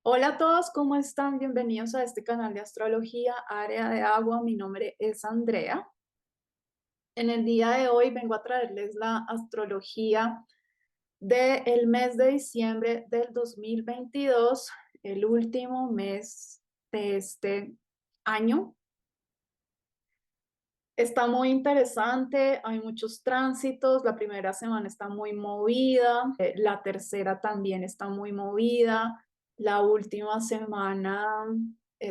Hola a todos, ¿cómo están? Bienvenidos a este canal de astrología, área de agua. Mi nombre es Andrea. En el día de hoy vengo a traerles la astrología del mes de diciembre del 2022, el último mes de este año. Está muy interesante, hay muchos tránsitos, la primera semana está muy movida, la tercera también está muy movida, la última semana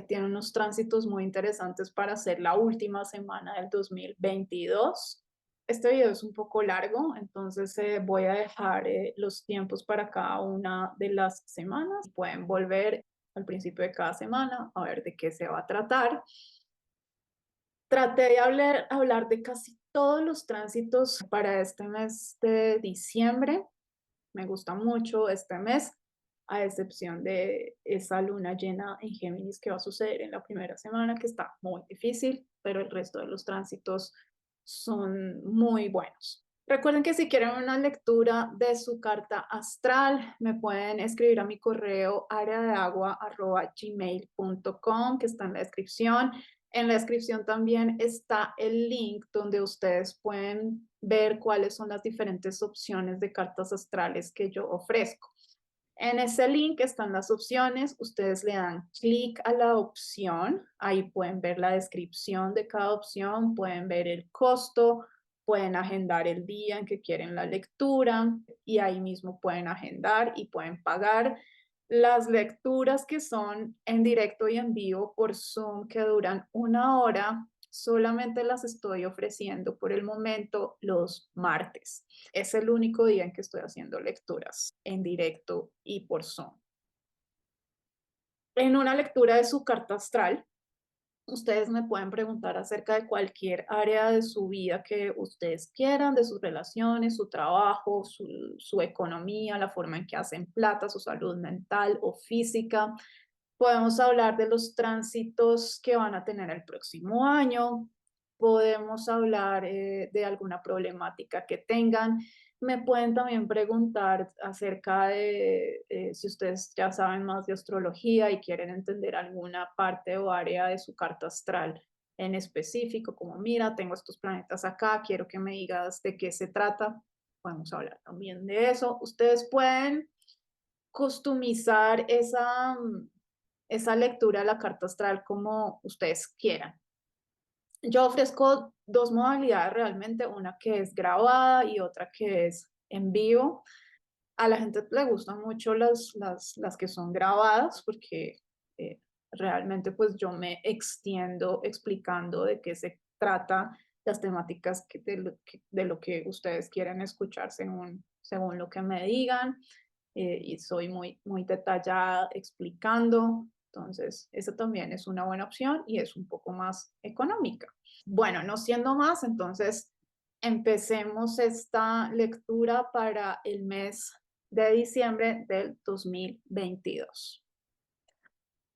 tiene unos tránsitos muy interesantes para ser la última semana del 2022. Este video es un poco largo, entonces voy a dejar los tiempos para cada una de las semanas. Pueden volver al principio de cada semana a ver de qué se va a tratar. Traté de hablar de casi todos los tránsitos para este mes de diciembre. Me gusta mucho este mes, a excepción de esa luna llena en Géminis que va a suceder en la primera semana, que está muy difícil, pero el resto de los tránsitos son muy buenos. Recuerden que si quieren una lectura de su carta astral, me pueden escribir a mi correo areadeagua@gmail.com, que está en la descripción. En la descripción también está el link donde ustedes pueden ver cuáles son las diferentes opciones de cartas astrales que yo ofrezco. En ese link están las opciones, ustedes le dan clic a la opción, ahí pueden ver la descripción de cada opción, pueden ver el costo, pueden agendar el día en que quieren la lectura y ahí mismo pueden agendar y pueden pagar. Las lecturas que son en directo y en vivo por Zoom, que duran 1 hora, solamente las estoy ofreciendo por el momento los martes. Es el único día en que estoy haciendo lecturas en directo y por Zoom. En una lectura de su carta astral, ustedes me pueden preguntar acerca de cualquier área de su vida que ustedes quieran, de sus relaciones, su trabajo, su economía, la forma en que hacen plata, su salud mental o física. Podemos hablar de los tránsitos que van a tener el próximo año. Podemos hablar de alguna problemática que tengan. Me pueden también preguntar acerca de si ustedes ya saben más de astrología y quieren entender alguna parte o área de su carta astral en específico, como mira, tengo estos planetas acá, quiero que me digas de qué se trata. Podemos hablar también de eso. Ustedes pueden customizar esa lectura de la carta astral como ustedes quieran. Yo ofrezco dos modalidades realmente, una que es grabada y otra que es en vivo. A la gente le gustan mucho las que son grabadas porque eh, realmente pues yo me extiendo explicando de qué se trata las temáticas de lo que ustedes quieren escuchar según lo que me digan. Y soy muy detallada explicando. Entonces, esa también es una buena opción y es un poco más económica. Bueno, no siendo más, entonces empecemos esta lectura para el mes de diciembre del 2022.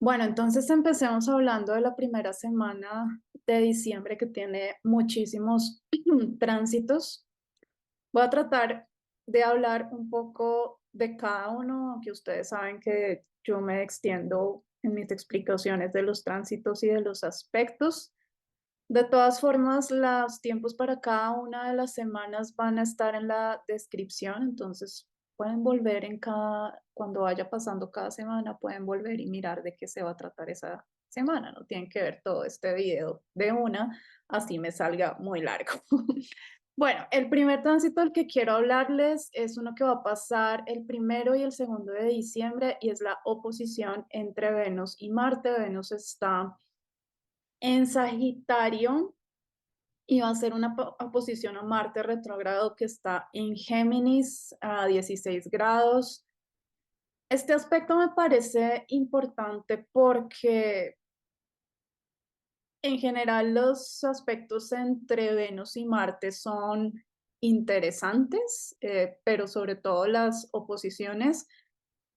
Bueno, entonces empecemos hablando de la primera semana de diciembre que tiene muchísimos tránsitos. Voy a tratar de hablar un poco de cada uno, aunque ustedes saben que yo me extiendo en mis explicaciones de los tránsitos y de los aspectos. De todas formas, los tiempos para cada una de las semanas van a estar en la descripción, entonces pueden volver cuando vaya pasando cada semana, pueden volver y mirar de qué se va a tratar esa semana. No tienen que ver todo este video de una, así me salga muy largo. Bueno, el primer tránsito del que quiero hablarles es uno que va a pasar el 1 y el 2 de diciembre y es la oposición entre Venus y Marte. Venus está en Sagitario y va a ser una oposición a Marte retrógrado que está en Géminis a 16 grados. Este aspecto me parece importante porque en general los aspectos entre Venus y Marte son interesantes, pero sobre todo las oposiciones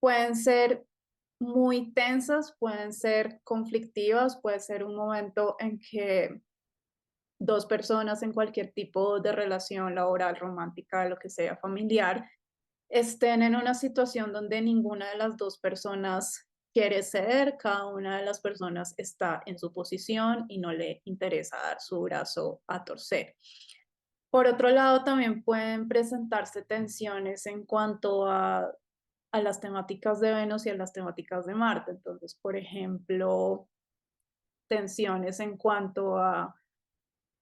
pueden ser muy tensas, pueden ser conflictivas, puede ser un momento en que dos personas en cualquier tipo de relación laboral, romántica, lo que sea, familiar, estén en una situación donde ninguna de las dos personas quiere ceder, cada una de las personas está en su posición y no le interesa dar su brazo a torcer. Por otro lado, también pueden presentarse tensiones en cuanto a las temáticas de Venus y a las temáticas de Marte. Entonces, por ejemplo, tensiones en cuanto a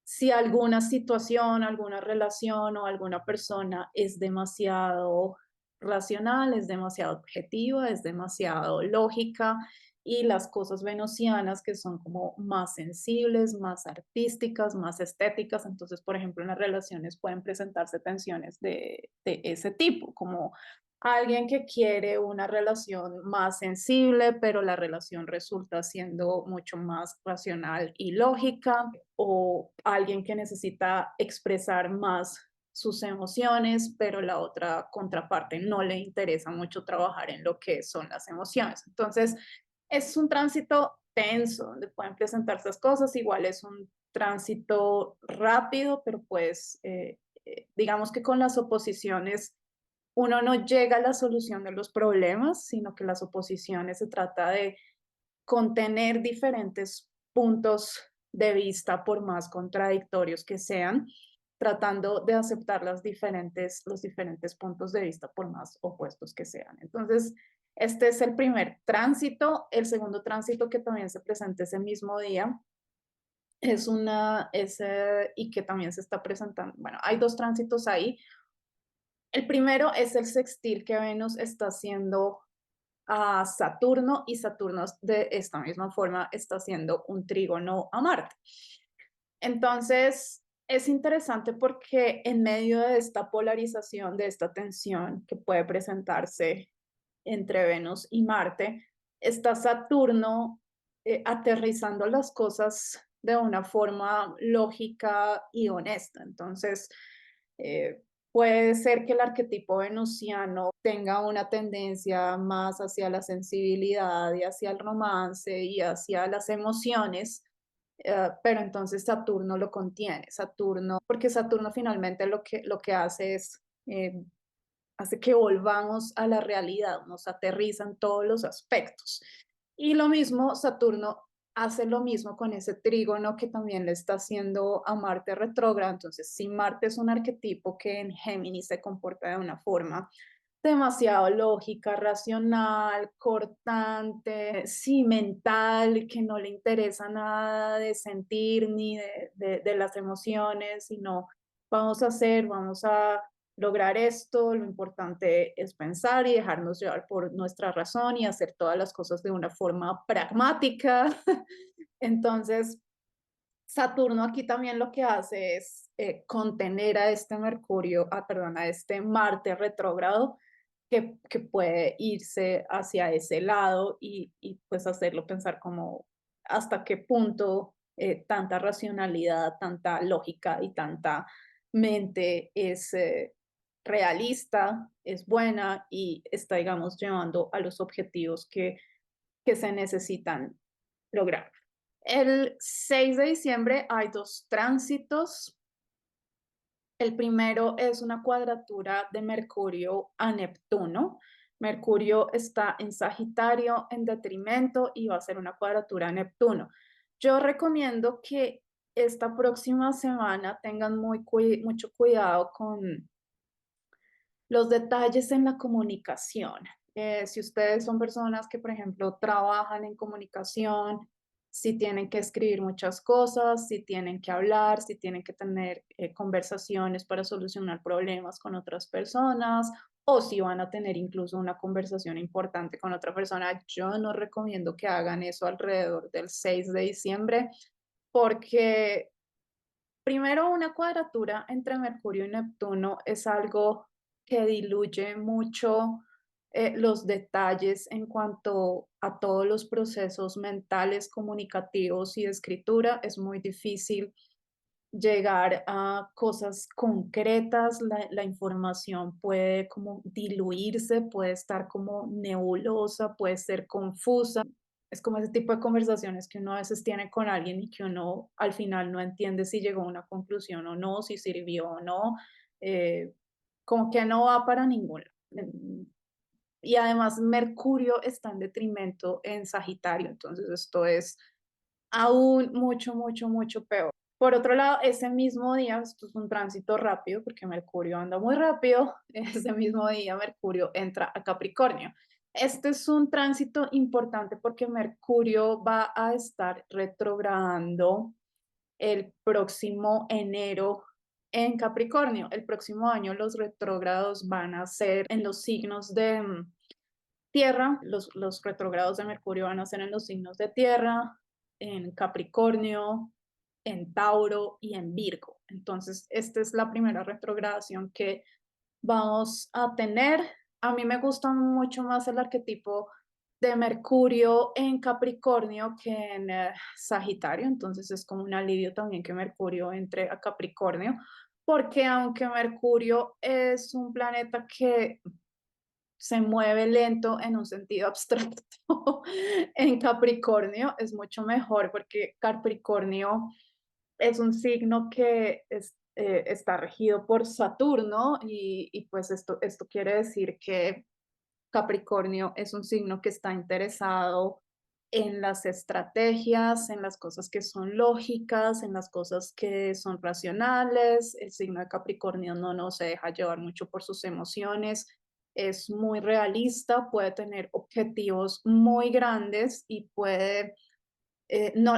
si alguna situación, alguna relación o alguna persona es demasiado racional, es demasiado objetiva, es demasiado lógica, y las cosas venusianas que son como más sensibles, más artísticas, más estéticas. Entonces, por ejemplo, en las relaciones pueden presentarse tensiones de ese tipo, como alguien que quiere una relación más sensible, pero la relación resulta siendo mucho más racional y lógica, o alguien que necesita expresar más sus emociones, pero la otra contraparte no le interesa mucho trabajar en lo que son las emociones. Entonces, es un tránsito tenso donde pueden presentar esas cosas. Igual es un tránsito rápido, pero pues digamos que con las oposiciones uno no llega a la solución de los problemas, sino que las oposiciones se trata de contener diferentes puntos de vista, por más contradictorios que sean, tratando de aceptar los diferentes puntos de vista, por más opuestos que sean. Entonces, este es el primer tránsito. El segundo tránsito, que también se presenta ese mismo día, y que también se está presentando. Bueno, hay dos tránsitos ahí. El primero es el sextil que Venus está haciendo a Saturno, y Saturno de esta misma forma está haciendo un trígono a Marte. Entonces, es interesante porque en medio de esta polarización, de esta tensión que puede presentarse entre Venus y Marte, está Saturno aterrizando las cosas de una forma lógica y honesta. Entonces, eh, puede ser que el arquetipo venusiano tenga una tendencia más hacia la sensibilidad y hacia el romance y hacia las emociones, pero entonces Saturno lo contiene. Saturno, porque Saturno finalmente lo que hace es hace que volvamos a la realidad, nos aterriza en todos los aspectos. Y lo mismo, Saturno hace lo mismo con ese trígono que también le está haciendo a Marte retrógrado. Entonces, si Marte es un arquetipo que en Géminis se comporta de una forma demasiado lógica, racional, cortante, sí, mental, que no le interesa nada de sentir ni de las emociones, sino vamos a hacer, vamos a lograr esto, lo importante es pensar y dejarnos llevar por nuestra razón y hacer todas las cosas de una forma pragmática. Entonces, Saturno aquí también lo que hace es contener a este Mercurio, perdón, a este Marte retrógrado, que puede irse hacia ese lado y pues hacerlo pensar como hasta qué punto tanta racionalidad, tanta lógica y tanta mente es realista, es buena y está, digamos, llevando a los objetivos que se necesitan lograr. El 6 de diciembre hay dos tránsitos. El primero es una cuadratura de Mercurio a Neptuno. Mercurio está en Sagitario en detrimento y va a ser una cuadratura a Neptuno. Yo recomiendo que esta próxima semana tengan mucho cuidado con los detalles en la comunicación. Si ustedes son personas que, por ejemplo, trabajan en comunicación, si tienen que escribir muchas cosas, si tienen que hablar, si tienen que tener conversaciones para solucionar problemas con otras personas, o si van a tener incluso una conversación importante con otra persona, yo no recomiendo que hagan eso alrededor del 6 de diciembre, porque primero, una cuadratura entre Mercurio y Neptuno es algo que diluye mucho los detalles en cuanto a todos los procesos mentales, comunicativos y de escritura. Es muy difícil llegar a cosas concretas. La información puede como diluirse, puede estar como nebulosa, puede ser confusa. Es como ese tipo de conversaciones que uno a veces tiene con alguien y que uno al final no entiende si llegó a una conclusión o no, si sirvió o no, eh, como que no va para ningún lado. y además Mercurio está en detrimento en Sagitario, entonces esto es aún mucho, mucho, mucho peor. Por otro lado, ese mismo día, esto es un tránsito rápido porque Mercurio anda muy rápido, ese mismo día Mercurio entra a Capricornio. Este es un tránsito importante porque Mercurio va a estar retrogradando el próximo enero en Capricornio. El próximo año los retrógrados van a ser en los signos de Tierra, los retrógrados de Mercurio van a ser en los signos de Tierra, en Capricornio, en Tauro y en Virgo. Entonces, esta es la primera retrogradación que vamos a tener. A mí me gusta mucho más el arquetipo de Mercurio en Capricornio que en Sagitario, entonces es como un alivio también que Mercurio entre a Capricornio, porque aunque Mercurio es un planeta que se mueve lento en un sentido abstracto, en Capricornio es mucho mejor porque Capricornio es un signo que está regido por Saturno y pues esto quiere decir que Capricornio es un signo que está interesado en las estrategias, en las cosas que son lógicas, en las cosas que son racionales. El signo de Capricornio no se deja llevar mucho por sus emociones, es muy realista, puede tener objetivos muy grandes y puede no,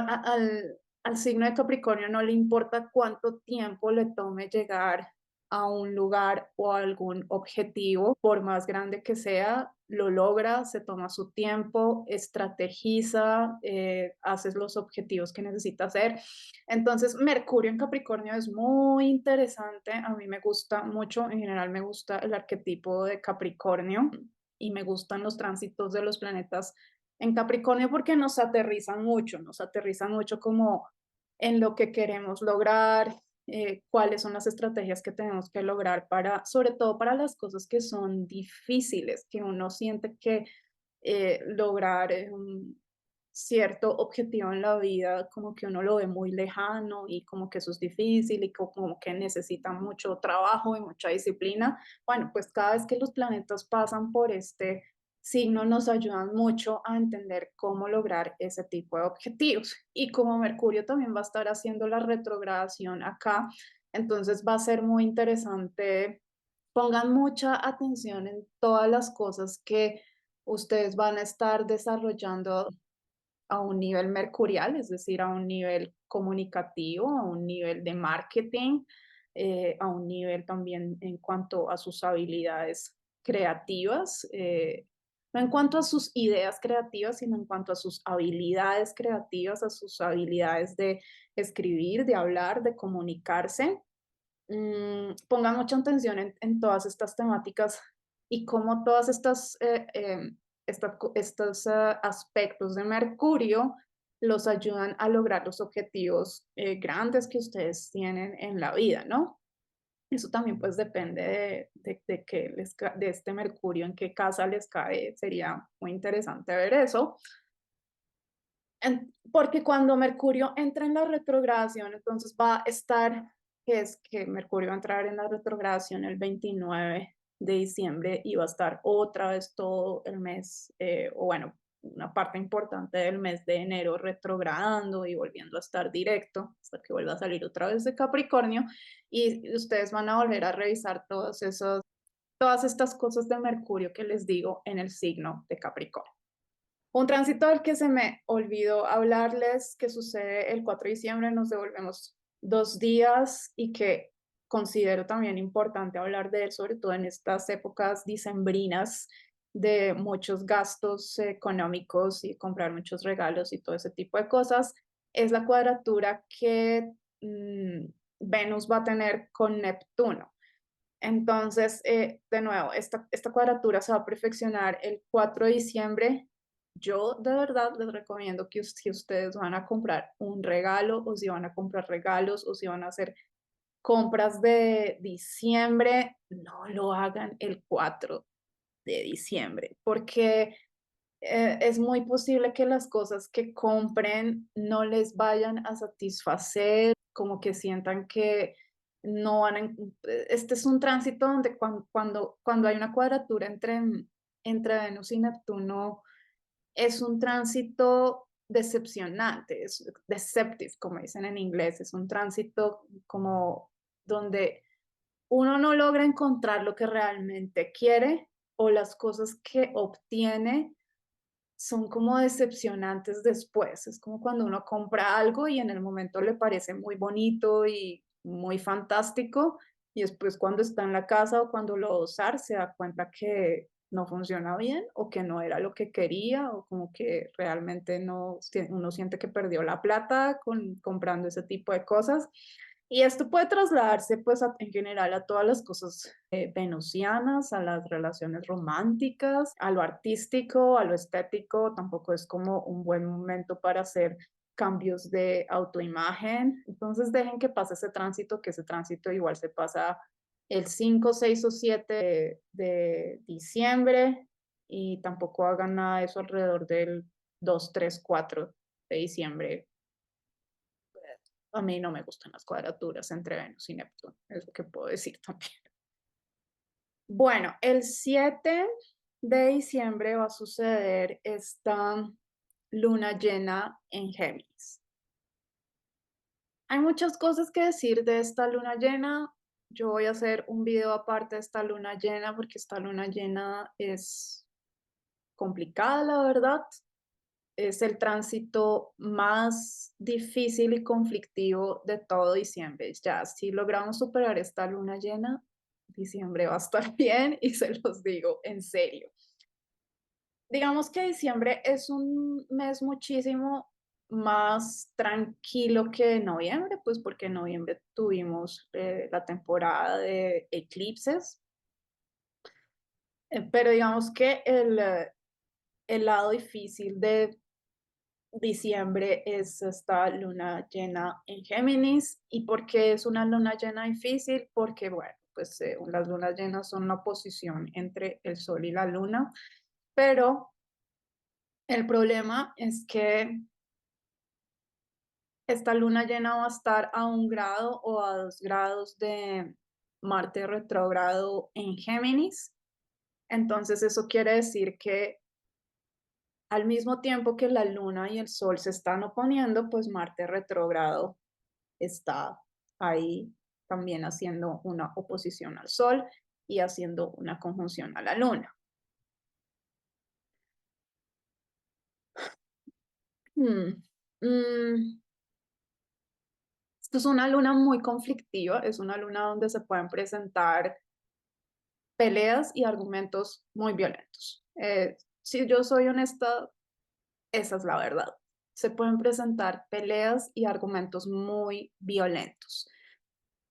al signo de Capricornio no le importa cuánto tiempo le tome llegar a un lugar o a algún objetivo, por más grande que sea, lo logra, se toma su tiempo, estrategiza, hace los objetivos que necesita hacer. Entonces, Mercurio en Capricornio es muy interesante, a mí me gusta mucho, en general me gusta el arquetipo de Capricornio y me gustan los tránsitos de los planetas en Capricornio porque nos aterrizan mucho como en lo que queremos lograr, cuáles son las estrategias que tenemos que lograr para, sobre todo para las cosas que son difíciles, que uno siente que lograr un cierto objetivo en la vida, como que uno lo ve muy lejano y como que eso es difícil y como que necesita mucho trabajo y mucha disciplina. Bueno, pues cada vez que los planetas pasan por este signo nos ayudan mucho a entender cómo lograr ese tipo de objetivos. Y como Mercurio también va a estar haciendo la retrogradación acá, entonces va a ser muy interesante. Pongan mucha atención en todas las cosas que ustedes van a estar desarrollando a un nivel mercurial, es decir, a un nivel comunicativo, a un nivel de marketing, a un nivel también en cuanto a sus habilidades creativas, no en cuanto a sus ideas creativas, sino en cuanto a sus habilidades creativas, a sus habilidades de escribir, de hablar, de comunicarse. Pongan mucha atención en todas estas temáticas y cómo todas estas estos aspectos de Mercurio los ayudan a lograr los objetivos grandes que ustedes tienen en la vida, ¿no? Eso también pues depende de qué de este Mercurio, en qué casa les cae, sería muy interesante ver eso. Porque cuando Mercurio entra en la retrogradación, entonces va a estar, que es que Mercurio va a entrar en la retrogradación el 29 de diciembre y va a estar otra vez todo el mes, o bueno, una parte importante del mes de enero retrogradando y volviendo a estar directo hasta que vuelva a salir otra vez de Capricornio y ustedes van a volver a revisar todas estas cosas de Mercurio que les digo en el signo de Capricornio. Un tránsito del que se me olvidó hablarles, que sucede el 4 de diciembre, nos devolvemos 2 días y que considero también importante hablar de él, sobre todo en estas épocas dicembrinas de muchos gastos económicos y comprar muchos regalos y todo ese tipo de cosas, es la cuadratura que Venus va a tener con Neptuno. Entonces, de nuevo, esta cuadratura se va a perfeccionar el 4 de diciembre. Yo de verdad les recomiendo que si ustedes van a comprar un regalo o si van a comprar regalos o si van a hacer compras de diciembre, no lo hagan el 4 de diciembre porque es muy posible que las cosas que compren no les vayan a satisfacer, como que sientan que no van a... Este es un tránsito donde cuando hay una cuadratura entre entre Venus y Neptuno es un tránsito decepcionante, es deceptive, como dicen en inglés, es un tránsito como donde uno no logra encontrar lo que realmente quiere o las cosas que obtiene son como decepcionantes después. Es como cuando uno compra algo y en el momento le parece muy bonito y muy fantástico y después cuando está en la casa o cuando lo va a usar se da cuenta que no funciona bien o que no era lo que quería o como que realmente no, uno siente que perdió la plata comprando ese tipo de cosas. Y esto puede trasladarse pues en general a todas las cosas venusianas, a las relaciones románticas, a lo artístico, a lo estético. Tampoco es como un buen momento para hacer cambios de autoimagen. Entonces dejen que pase ese tránsito, que ese tránsito igual se pasa el 5, 6 o 7 de diciembre y tampoco hagan nada de eso alrededor del 2, 3, 4 de diciembre. A mí no me gustan las cuadraturas entre Venus y Neptuno, es lo que puedo decir también. Bueno, el 7 de diciembre va a suceder esta luna llena en Géminis. Hay muchas cosas que decir de esta luna llena. Yo voy a hacer un video aparte de esta luna llena porque esta luna llena es complicada, la verdad. Es el tránsito más difícil y conflictivo de todo diciembre. Ya, si logramos superar esta luna llena, diciembre va a estar bien y se los digo en serio. Digamos que diciembre es un mes muchísimo más tranquilo que noviembre, pues porque en noviembre tuvimos la temporada de eclipses, pero digamos que el lado difícil de diciembre es esta luna llena en Géminis. ¿Y por qué es una luna llena difícil? Porque, bueno, pues las lunas llenas son una oposición entre el Sol y la Luna, pero el problema es que esta luna llena va a estar a 1 grado o a 2 grados de Marte retrógrado en Géminis. Entonces eso quiere decir que al mismo tiempo que la luna y el sol se están oponiendo, pues Marte retrógrado está ahí también haciendo una oposición al sol y haciendo una conjunción a la luna. Hmm. Mm, Esto es una luna muy conflictiva, es una luna donde se pueden presentar peleas y argumentos muy violentos. Si yo soy honesta, esa es la verdad. Se pueden presentar peleas y argumentos muy violentos.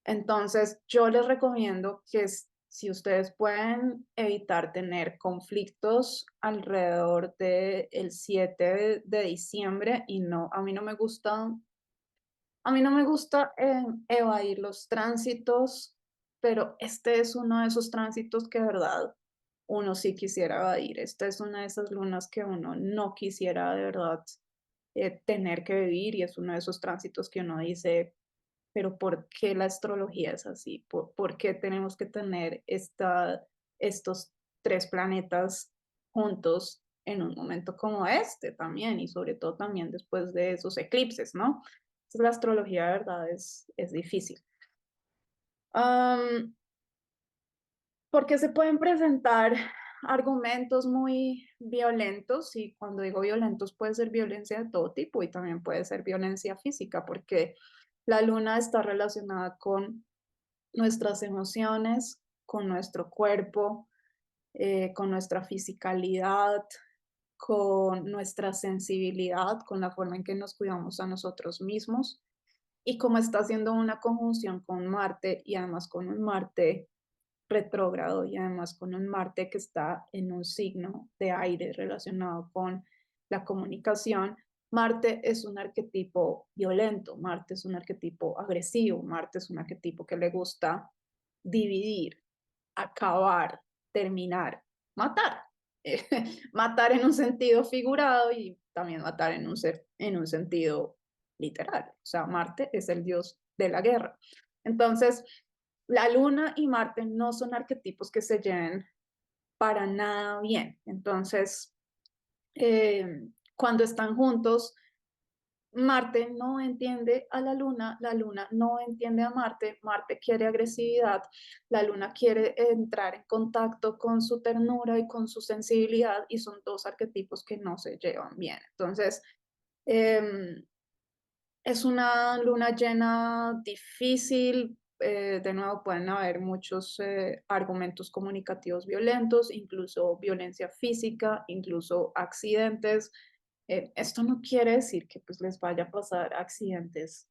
Entonces, yo les recomiendo que si ustedes pueden evitar tener conflictos alrededor del 7 de diciembre y no, a mí no me gusta evadir los tránsitos, pero este es uno de esos tránsitos que de verdad uno sí quisiera evadir. Esta es una de esas lunas que uno no quisiera de verdad tener que vivir y es uno de esos tránsitos que uno dice, pero ¿por qué la astrología es así? ¿Por qué tenemos que tener estos tres planetas juntos en un momento como este también? Y sobre todo también después de esos eclipses, ¿no? Entonces, la astrología de verdad es difícil. Porque se pueden presentar argumentos muy violentos y cuando digo violentos puede ser violencia de todo tipo y también puede ser violencia física porque la luna está relacionada con nuestras emociones, con nuestro cuerpo, con nuestra fisicalidad, con nuestra sensibilidad, con la forma en que nos cuidamos a nosotros mismos. Y como está haciendo una conjunción con Marte y además con un Marte retrógrado y además con un Marte que está en un signo de aire relacionado con la comunicación, Marte es un arquetipo violento, Marte es un arquetipo agresivo, Marte es un arquetipo que le gusta dividir, acabar, terminar, matar. Matar en un sentido figurado y también matar en un sentido literal. O sea, Marte es el dios de la guerra. Entonces, la Luna y Marte no son arquetipos que se lleven para nada bien. Entonces, cuando están juntos, Marte no entiende a la luna no entiende a Marte, Marte quiere agresividad, la luna quiere entrar en contacto con su ternura y con su sensibilidad y son dos arquetipos que no se llevan bien. Entonces, eh, es una luna llena difícil. De nuevo, pueden haber muchos argumentos comunicativos violentos, incluso violencia física, incluso accidentes. Esto no quiere decir que pues, les vaya a pasar accidentes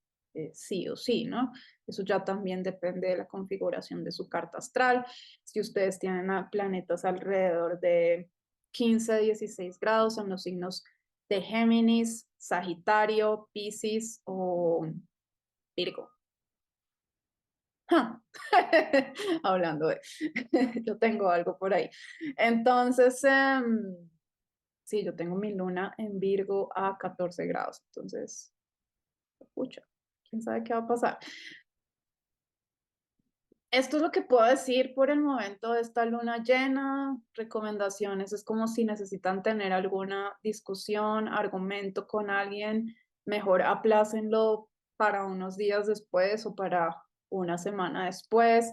sí o sí, ¿no? Eso ya también depende de la configuración de su carta astral. Si ustedes tienen a planetas alrededor de 15, 16 grados en los signos de Géminis, Sagitario, Piscis o Virgo. ¡Ja! Hablando de, yo tengo algo por ahí. Entonces, sí, yo tengo mi luna en Virgo a 14 grados. Entonces, pucha, quién sabe qué va a pasar. Esto es lo que puedo decir por el momento de esta luna llena. Recomendaciones, es como si necesitan tener alguna discusión, argumento con alguien, mejor aplácenlo para unos días después o para una semana después.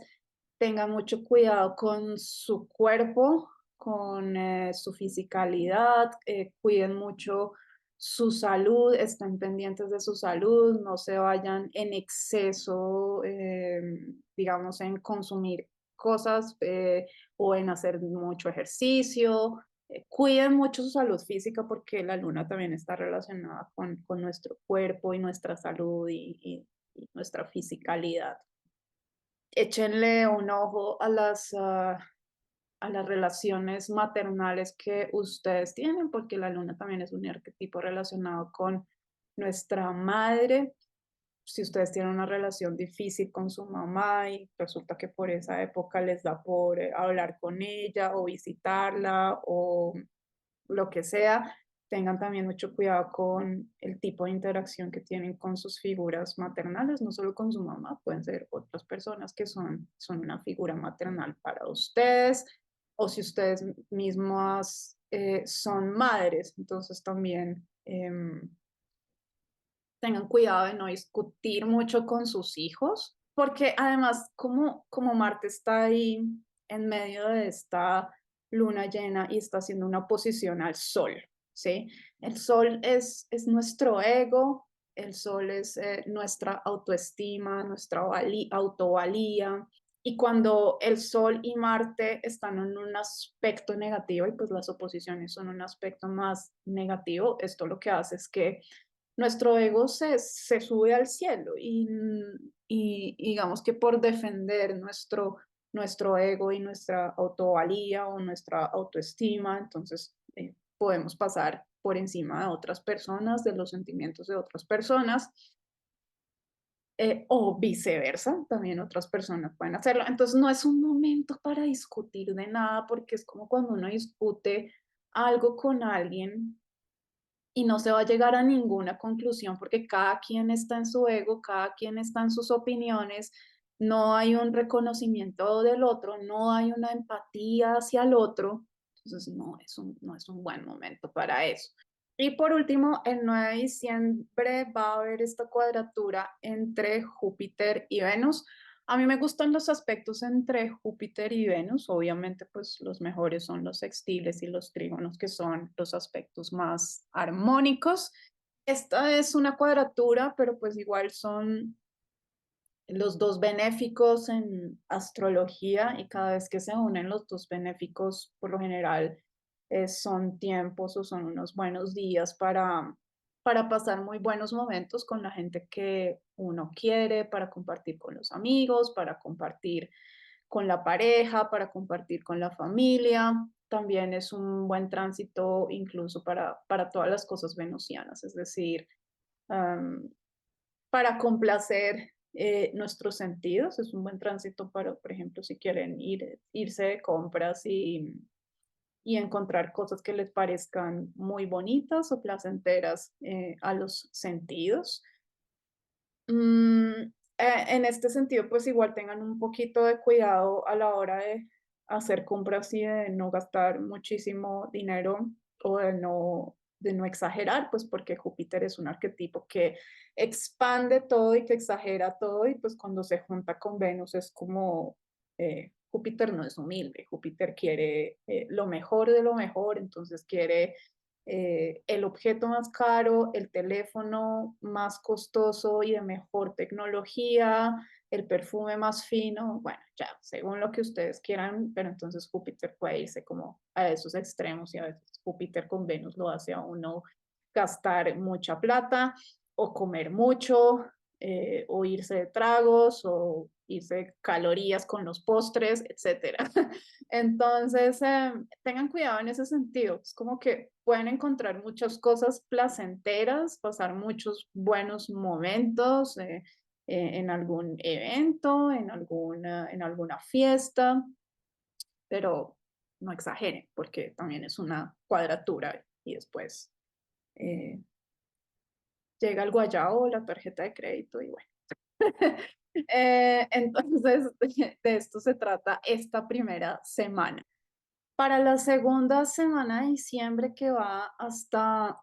Tengan mucho cuidado con su cuerpo, con su fisicalidad, cuiden mucho su salud, estén pendientes de su salud, no se vayan en exceso, digamos, en consumir cosas o en hacer mucho ejercicio. Cuiden mucho su salud física porque la luna también está relacionada con nuestro cuerpo y nuestra salud y nuestra fisicalidad. Échenle un ojo a las relaciones maternales que ustedes tienen, porque la luna también es un arquetipo relacionado con nuestra madre. Si ustedes tienen una relación difícil con su mamá y resulta que por esa época les da por hablar con ella o visitarla o lo que sea, tengan también mucho cuidado con el tipo de interacción que tienen con sus figuras maternales, no solo con su mamá, pueden ser otras personas que son una figura maternal para ustedes, o si ustedes mismas son madres, entonces también tengan cuidado de no discutir mucho con sus hijos, porque además como Marte está ahí en medio de esta luna llena y está haciendo una oposición al Sol, ¿sí? El Sol es nuestro ego, el Sol es nuestra autoestima, nuestra autovalía. Y cuando el Sol y Marte están en un aspecto negativo y pues las oposiciones son un aspecto más negativo, esto lo que hace es que nuestro ego se sube al cielo y digamos que por defender nuestro ego y nuestra autovalía o nuestra autoestima, entonces podemos pasar por encima de otras personas, de los sentimientos de otras personas, o viceversa, también otras personas pueden hacerlo. Entonces no es un momento para discutir de nada porque es como cuando uno discute algo con alguien y no se va a llegar a ninguna conclusión porque cada quien está en su ego, cada quien está en sus opiniones, no hay un reconocimiento del otro, no hay una empatía hacia el otro, entonces no es un buen momento para eso. Y por último, el 9 de diciembre va a haber esta cuadratura entre Júpiter y Venus. A mí me gustan los aspectos entre Júpiter y Venus. Obviamente, pues los mejores son los sextiles y los trígonos, que son los aspectos más armónicos. Esta es una cuadratura, pero pues igual son los dos benéficos en astrología y cada vez que se unen los dos benéficos, por lo general, son tiempos o son unos buenos días para pasar muy buenos momentos con la gente que uno quiere, para compartir con los amigos, para compartir con la pareja, para compartir con la familia. También es un buen tránsito incluso para todas las cosas venusianas, es decir, um, para complacer nuestros sentidos. Es un buen tránsito para, por ejemplo, si quieren irse de compras y encontrar cosas que les parezcan muy bonitas o placenteras a los sentidos. En este sentido, pues igual tengan un poquito de cuidado a la hora hacer compras y de no gastar muchísimo dinero o de no exagerar, pues porque Júpiter es un arquetipo que expande todo y que exagera todo y pues cuando se junta con Venus es como Júpiter no es humilde, Júpiter quiere lo mejor de lo mejor, entonces quiere el objeto más caro, el teléfono más costoso y de mejor tecnología, el perfume más fino, bueno, ya, según lo que ustedes quieran, pero entonces Júpiter puede irse como a esos extremos y a veces Júpiter con Venus lo hace a uno gastar mucha plata o comer mucho o irse de tragos o irse de calorías con los postres, etcétera. Entonces, tengan cuidado en ese sentido. Es como que pueden encontrar muchas cosas placenteras, pasar muchos buenos momentos, en algún evento, en alguna fiesta, pero no exageren, porque también es una cuadratura y después eh, llega el guayao o la tarjeta de crédito y bueno. Entonces, de esto se trata esta primera semana. Para la segunda semana de diciembre que va hasta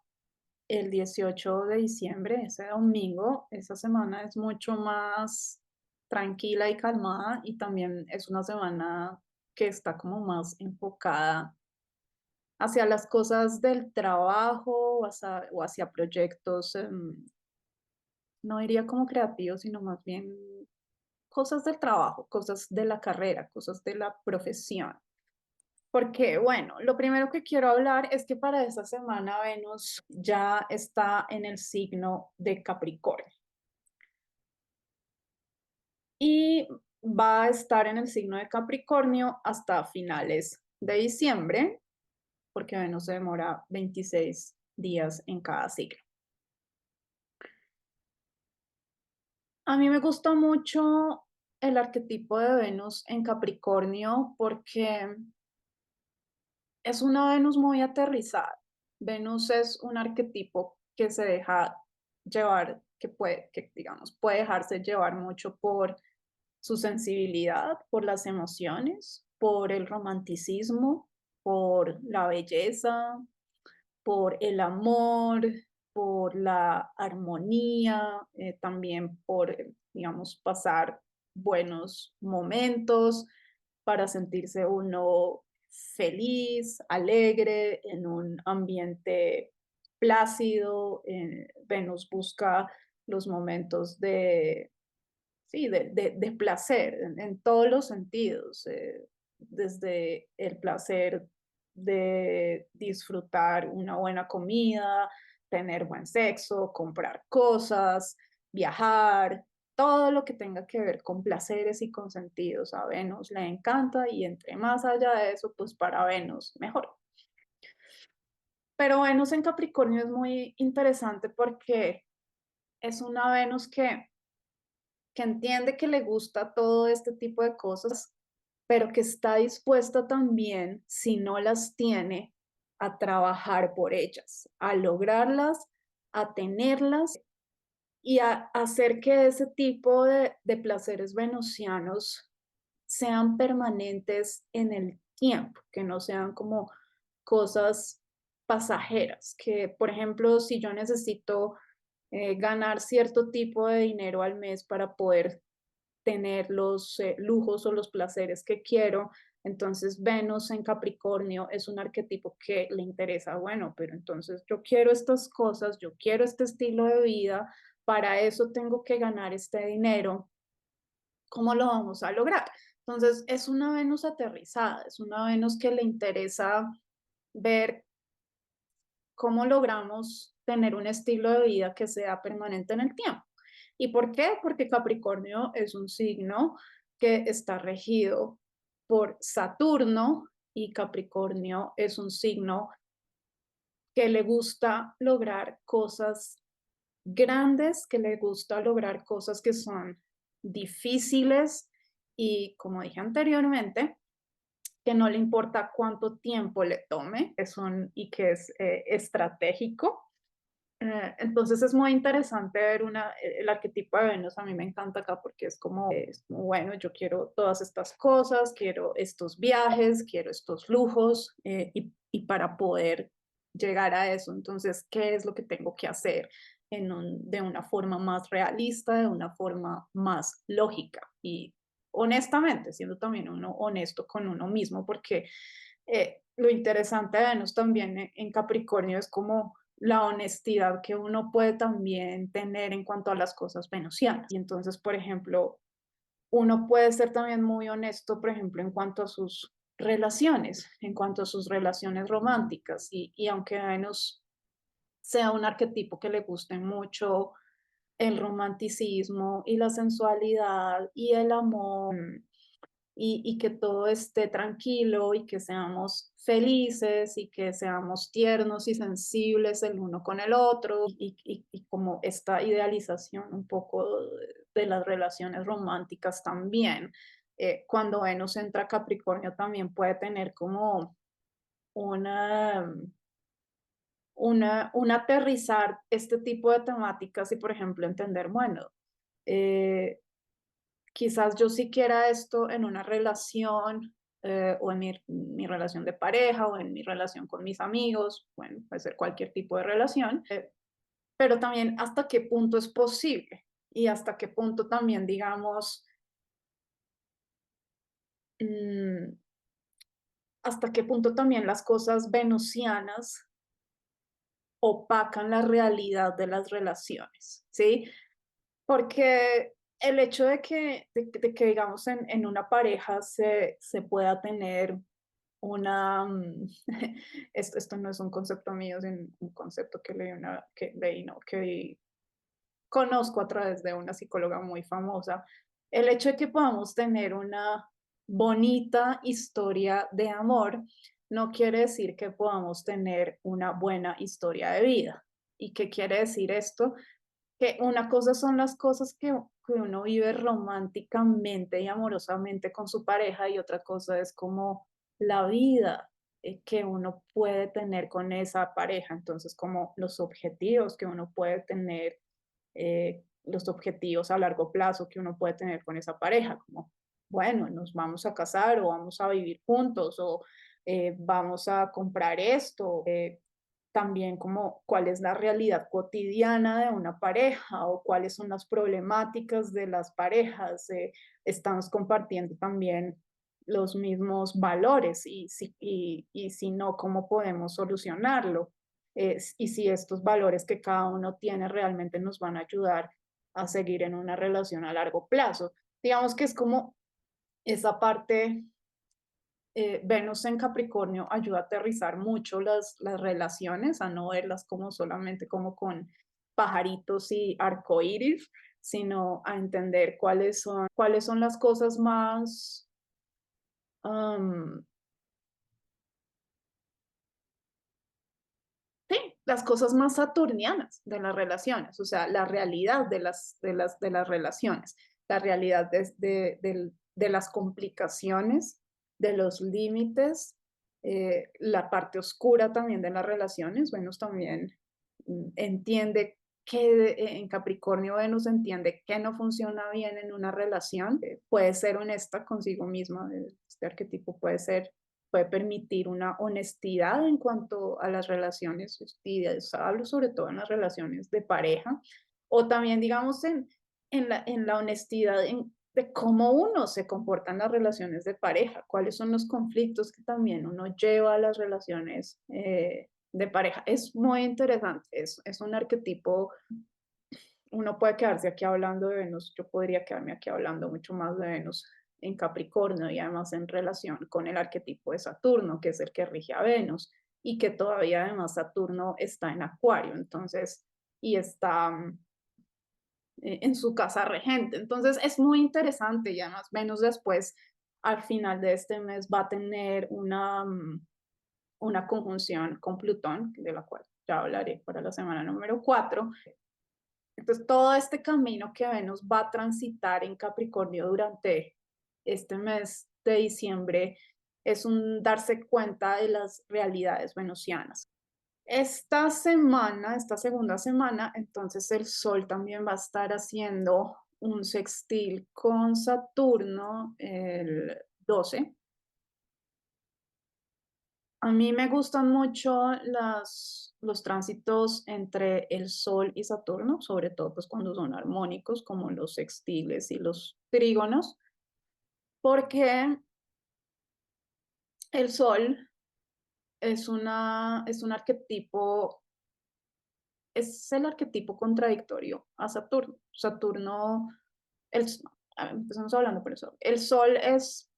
el 18 de diciembre, ese domingo, esa semana es mucho más tranquila y calmada y también es una semana que está como más enfocada hacia las cosas del trabajo o hacia proyectos, no diría como creativos, sino más bien cosas del trabajo, cosas de la carrera, cosas de la profesión. Porque, bueno, lo primero que quiero hablar es que para esta semana Venus ya está en el signo de Capricornio y va a estar en el signo de Capricornio hasta finales de diciembre, porque Venus se demora 26 días en cada signo. A mí me gusta mucho el arquetipo de Venus en Capricornio porque es una Venus muy aterrizada. Venus es un arquetipo que se deja llevar, que digamos, puede dejarse llevar mucho por su sensibilidad, por las emociones, por el romanticismo, por la belleza, por el amor, por la armonía, también por, digamos, pasar buenos momentos para sentirse uno feliz, alegre, en un ambiente plácido. Venus busca los momentos de, sí, de placer en todos los sentidos, desde el placer de disfrutar una buena comida, tener buen sexo, comprar cosas, viajar, todo lo que tenga que ver con placeres y con sentidos. A Venus le encanta y entre más allá de eso, pues para Venus mejor. Pero Venus en Capricornio es muy interesante porque es una Venus que entiende que le gusta todo este tipo de cosas, pero que está dispuesta también, si no las tiene, a trabajar por ellas, a lograrlas, a tenerlas y a hacer que ese tipo de placeres venusianos sean permanentes en el tiempo, que no sean como cosas pasajeras, que por ejemplo, si yo necesito ganar cierto tipo de dinero al mes para poder tener los lujos o los placeres que quiero. Entonces Venus en Capricornio es un arquetipo que le interesa, bueno, pero entonces yo quiero estas cosas, yo quiero este estilo de vida, para eso tengo que ganar este dinero. ¿Cómo lo vamos a lograr? Entonces es una Venus aterrizada, es una Venus que le interesa ver cómo logramos tener un estilo de vida que sea permanente en el tiempo. ¿Y por qué? Porque Capricornio es un signo que está regido por Saturno y Capricornio es un signo que le gusta lograr cosas grandes, que le gusta lograr cosas que son difíciles y, como dije anteriormente, que no le importa cuánto tiempo le tome, y que es estratégico. Entonces es muy interesante ver el arquetipo de Venus. A mí me encanta acá porque es como, bueno, yo quiero todas estas cosas, quiero estos viajes, quiero estos lujos, y para poder llegar a eso, entonces, ¿qué es lo que tengo que hacer de una forma más realista, de una forma más lógica? Y honestamente, siendo también uno honesto con uno mismo, porque lo interesante de Venus también en Capricornio es como la honestidad que uno puede también tener en cuanto a las cosas venusianas. Y entonces, por ejemplo, uno puede ser también muy honesto, por ejemplo, en cuanto a sus relaciones, en cuanto a sus relaciones románticas. Y aunque Venus sea un arquetipo que le guste mucho el romanticismo y la sensualidad y el amor, y que todo esté tranquilo y que seamos felices y que seamos tiernos y sensibles el uno con el otro y como esta idealización un poco de las relaciones románticas también. Cuando Venus entra a Capricornio también puede tener como una, un aterrizar este tipo de temáticas y, por ejemplo, entender, bueno, eh, quizás yo sí quiera esto en una relación, o en mi relación de pareja o en mi relación con mis amigos, bueno, puede ser cualquier tipo de relación, pero también hasta qué punto es posible y hasta qué punto también, digamos, mm, hasta qué punto también las cosas venusianas opacan la realidad de las relaciones, ¿sí? Porque el hecho de que digamos, en una pareja se pueda tener una, esto no es un concepto mío, es un concepto que leí, no, que conozco a través de una psicóloga muy famosa. El hecho de que podamos tener una bonita historia de amor no quiere decir que podamos tener una buena historia de vida. ¿Y qué quiere decir esto? Que una cosa son las cosas que uno vive románticamente y amorosamente con su pareja, y otra cosa es como la vida que uno puede tener con esa pareja. Entonces, como los objetivos que uno puede tener, los objetivos a largo plazo que uno puede tener con esa pareja, como, bueno, nos vamos a casar o vamos a vivir juntos o vamos a comprar esto. También como cuál es la realidad cotidiana de una pareja o cuáles son las problemáticas de las parejas. Estamos compartiendo también los mismos valores y si no, cómo podemos solucionarlo. Y si estos valores que cada uno tiene realmente nos van a ayudar a seguir en una relación a largo plazo. Digamos que es como esa parte. Venus en Capricornio ayuda a aterrizar mucho las relaciones, a no verlas como solamente como con pajaritos y arcoíris, sino a entender cuáles son las cosas más, am, sí, las cosas más saturnianas de las relaciones, o sea, la realidad de las relaciones, la realidad de las complicaciones, de los límites, la parte oscura también de las relaciones. Venus también entiende que en Capricornio Venus entiende que no funciona bien en una relación, puede ser honesta consigo misma, este arquetipo puede permitir una honestidad en cuanto a las relaciones, y hablo sobre todo en las relaciones de pareja, o también, digamos, en la honestidad de cómo uno se comporta en las relaciones de pareja, cuáles son los conflictos que también uno lleva a las relaciones de pareja. Es muy interesante, es un arquetipo. Uno puede quedarse aquí hablando de Venus, yo podría quedarme aquí hablando mucho más de Venus en Capricornio y además en relación con el arquetipo de Saturno, que es el que rige a Venus y que todavía además Saturno está en Acuario, entonces, y está en su casa regente. Entonces es muy interesante y además Venus después, al final de este mes, va a tener una conjunción con Plutón, de la cual ya hablaré para la semana número 4. Entonces, todo este camino que Venus va a transitar en Capricornio durante este mes de diciembre es un darse cuenta de las realidades venusianas. Esta segunda semana, entonces el Sol también va a estar haciendo un sextil con Saturno el 12. A mí me gustan mucho los tránsitos entre el Sol y Saturno, sobre todo pues cuando son armónicos, como los sextiles y los trígonos, porque el Sol es un arquetipo, es el arquetipo contradictorio a Saturno. Saturno, el, a ver, empezamos hablando por eso. El Sol es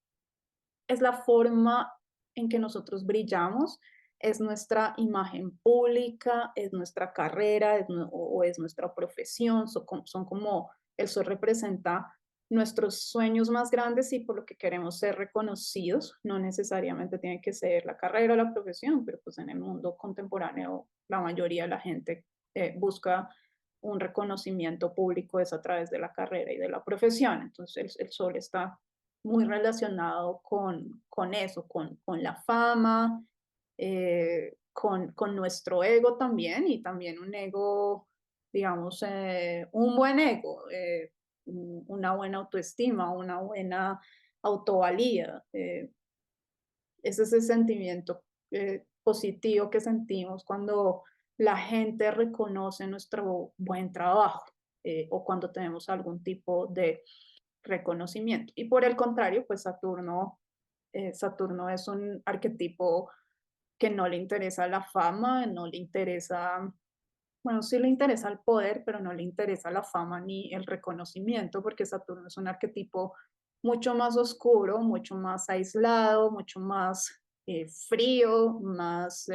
la forma en que nosotros brillamos, es nuestra imagen pública, es nuestra carrera, o es nuestra profesión, son como el Sol representa nuestros sueños más grandes y por lo que queremos ser reconocidos. No necesariamente tiene que ser la carrera o la profesión, pero pues en el mundo contemporáneo la mayoría de la gente busca un reconocimiento público es a través de la carrera y de la profesión. Entonces el Sol está muy relacionado con eso, con la fama, con nuestro ego también, y también un ego, digamos, un buen ego, una buena autoestima, una buena autovalía. Es ese sentimiento positivo que sentimos cuando la gente reconoce nuestro buen trabajo, o cuando tenemos algún tipo de reconocimiento. Y por el contrario, pues Saturno es un arquetipo que no le interesa la fama, no le interesa, bueno, sí le interesa el poder, pero no le interesa la fama ni el reconocimiento, porque Saturno es un arquetipo mucho más oscuro, mucho más aislado, mucho más frío, más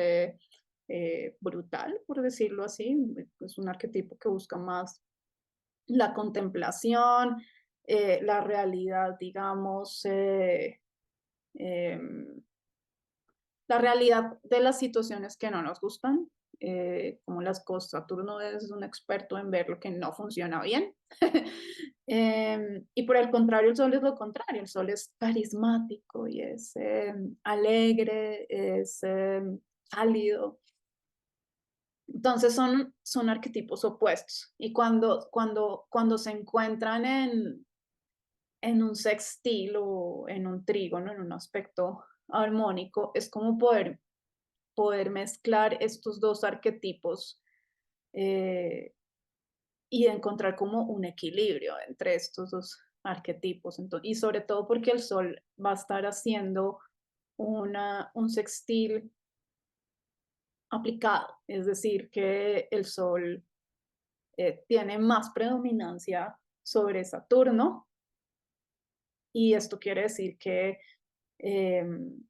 brutal, por decirlo así. Es un arquetipo que busca más la contemplación, la realidad, digamos, em, la realidad de las situaciones que no nos gustan, como las cosas. Saturno es un experto en ver lo que no funciona bien. Y por el contrario, el Sol es lo contrario. El Sol es carismático y es alegre, es cálido. Entonces son arquetipos opuestos. Y cuando se encuentran en un sextil o en un trígono, en un aspecto armónico, es como poder mezclar estos dos arquetipos, eh, y encontrar como un equilibrio entre estos dos arquetipos. Entonces, y sobre todo porque el Sol va a estar haciendo un sextil aplicado, es decir, que el Sol tiene más predominancia sobre Saturno, y esto quiere decir que em,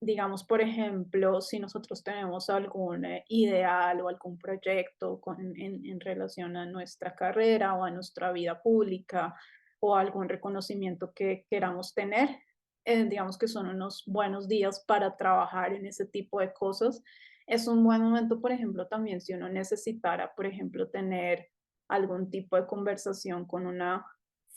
digamos, por ejemplo, si nosotros tenemos algún ideal o algún proyecto en relación a nuestra carrera o a nuestra vida pública o algún reconocimiento que queramos tener, digamos que son unos buenos días para trabajar en ese tipo de cosas. Es un buen momento, por ejemplo, también si uno necesitara, por ejemplo, tener algún tipo de conversación con una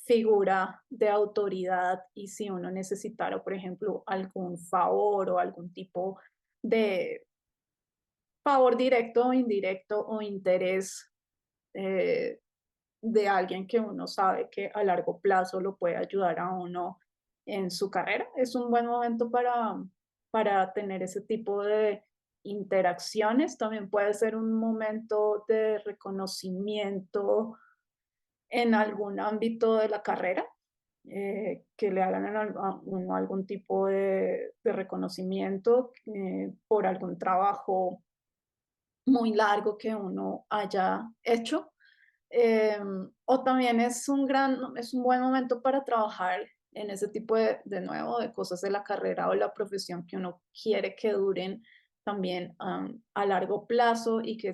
figura de autoridad, y si uno necesitara, por ejemplo, algún favor o algún tipo de favor directo o indirecto o interés eh, de alguien que uno sabe que a largo plazo lo puede ayudar a uno en su carrera, es un buen momento para tener ese tipo de interacciones. También puede ser un momento de reconocimiento en algún ámbito de la carrera, que le hagan a uno algún tipo de reconocimiento por algún trabajo muy largo que uno haya hecho. O también es un buen momento para trabajar en ese tipo de nuevo, de cosas de la carrera o la profesión que uno quiere que duren también a largo plazo, y que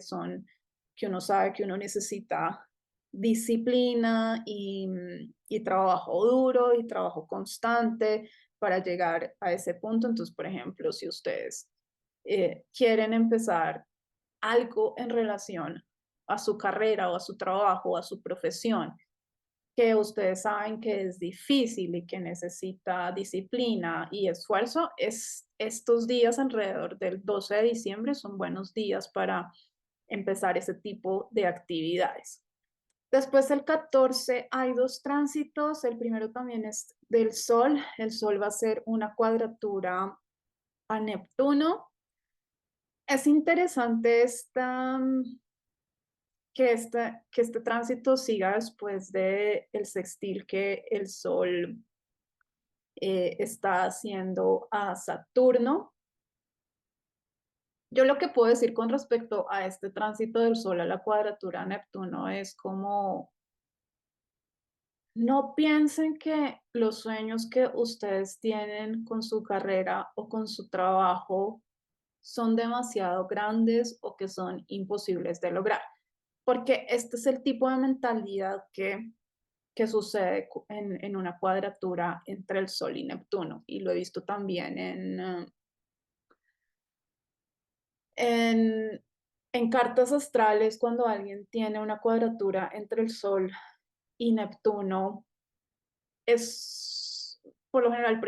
uno sabe que uno necesita disciplina y trabajo duro y trabajo constante para llegar a ese punto. Entonces, por ejemplo, si ustedes quieren empezar algo en relación a su carrera o a su trabajo o a su profesión que ustedes saben que es difícil y que necesita disciplina y esfuerzo, estos días alrededor del 12 de diciembre son buenos días para empezar ese tipo de actividades. Después el 14 hay dos tránsitos, el primero también es del Sol, el Sol va a ser una cuadratura a Neptuno. Es interesante que este tránsito siga después de el sextil que el Sol está haciendo a Saturno. Yo lo que puedo decir con respecto a este tránsito del Sol a la cuadratura a Neptuno es como no piensen que los sueños que ustedes tienen con su carrera o con su trabajo son demasiado grandes o que son imposibles de lograr, porque este es el tipo de mentalidad que sucede en una cuadratura entre el Sol y Neptuno, y lo he visto también en, en cartas astrales cuando alguien tiene una cuadratura entre el Sol y Neptuno es, por lo general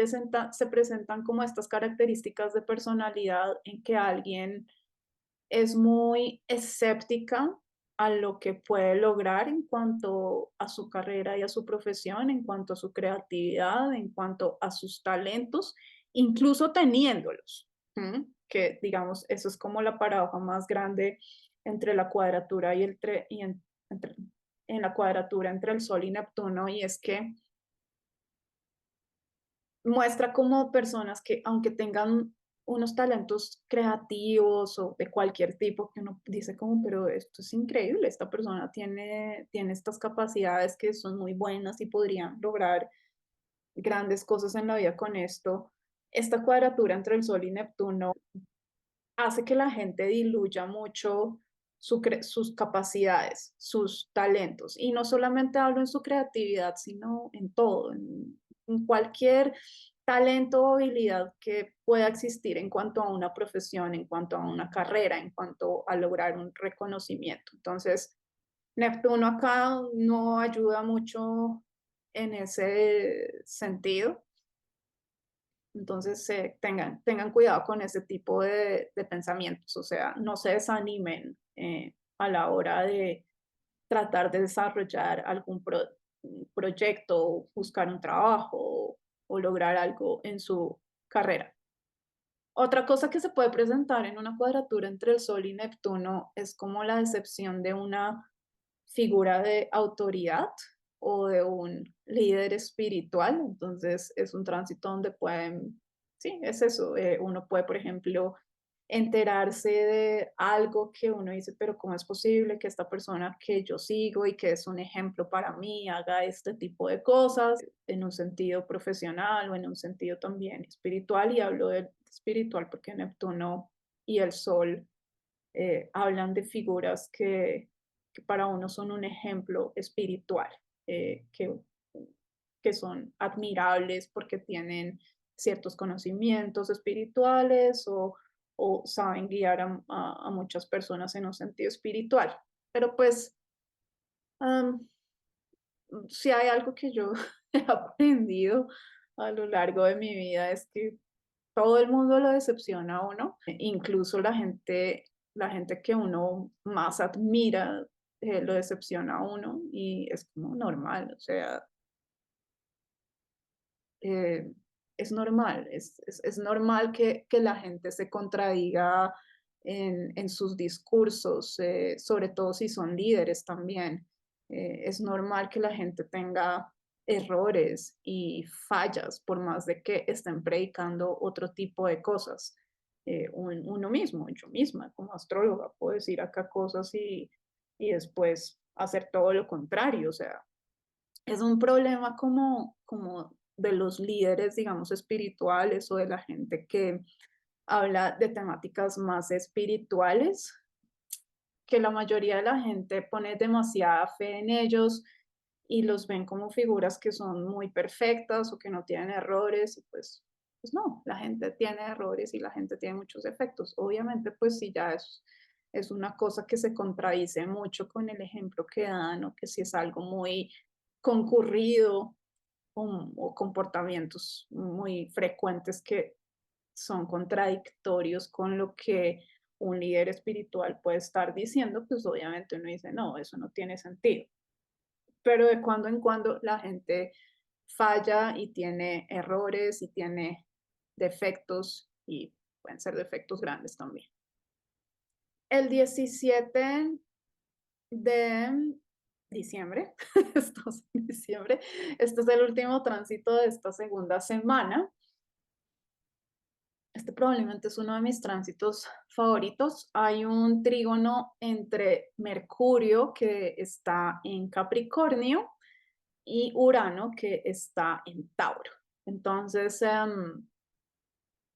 se presentan como estas características de personalidad en que alguien es muy escéptica a lo que puede lograr en cuanto a su carrera y a su profesión, en cuanto a su creatividad, en cuanto a sus talentos, incluso teniéndolos. ¿Mm? Que digamos, eso es como la paradoja más grande entre la cuadratura y en la cuadratura entre el Sol y Neptuno, y es que muestra como personas que aunque tengan unos talentos creativos o de cualquier tipo, que uno dice como, pero esto es increíble, esta persona tiene estas capacidades que son muy buenas y podrían lograr grandes cosas en la vida con esto. Esta cuadratura entre el Sol y Neptuno hace que la gente diluya mucho sus capacidades, sus talentos. Y no solamente hablo en su creatividad, sino en todo, en cualquier talento o habilidad que pueda existir en cuanto a una profesión, en cuanto a una carrera, en cuanto a lograr un reconocimiento. Entonces, Neptuno acá no ayuda mucho en ese sentido. Entonces, tengan cuidado con ese tipo de pensamientos, o sea, no se desanimen a la hora de tratar de desarrollar algún proyecto, buscar un trabajo o lograr algo en su carrera. Otra cosa que se puede presentar en una cuadratura entre el Sol y Neptuno es como la decepción de una figura de autoridad o de un líder espiritual. Entonces es un tránsito donde pueden, sí, es eso. Uno puede, por ejemplo, enterarse de algo que uno dice, pero ¿cómo es posible que esta persona que yo sigo y que es un ejemplo para mí haga este tipo de cosas en un sentido profesional o en un sentido también espiritual? Y hablo de espiritual porque Neptuno y el Sol hablan de figuras que para uno son un ejemplo espiritual, eh, que, que son admirables porque tienen ciertos conocimientos espirituales o saben guiar a muchas personas en un sentido espiritual. Pero pues, um, si hay algo que yo he aprendido a lo largo de mi vida es que todo el mundo lo decepciona a uno, incluso la gente que uno más admira lo decepciona a uno y es como normal, o sea, eh, es normal, es normal que la gente se contradiga en sus discursos, sobre todo si son líderes también. Es normal que la gente tenga errores y fallas, por más de que estén predicando otro tipo de cosas. Uno mismo, yo misma como astróloga, puedo decir acá cosas y después hacer todo lo contrario, o sea, es un problema como de los líderes, digamos, espirituales o de la gente que habla de temáticas más espirituales, que la mayoría de la gente pone demasiada fe en ellos y los ven como figuras que son muy perfectas o que no tienen errores, y pues no, la gente tiene errores y la gente tiene muchos defectos. Obviamente, pues si ya es una cosa que se contradice mucho con el ejemplo que dan o que si es algo muy concurrido o comportamientos muy frecuentes que son contradictorios con lo que un líder espiritual puede estar diciendo, pues obviamente uno dice, no, eso no tiene sentido. Pero de cuando en cuando la gente falla y tiene errores y tiene defectos y pueden ser defectos grandes también. El 17 de diciembre, estamos en diciembre, este es el último tránsito de esta segunda semana. Este probablemente es uno de mis tránsitos favoritos. Hay un trígono entre Mercurio, que está en Capricornio, y Urano, que está en Tauro. Entonces,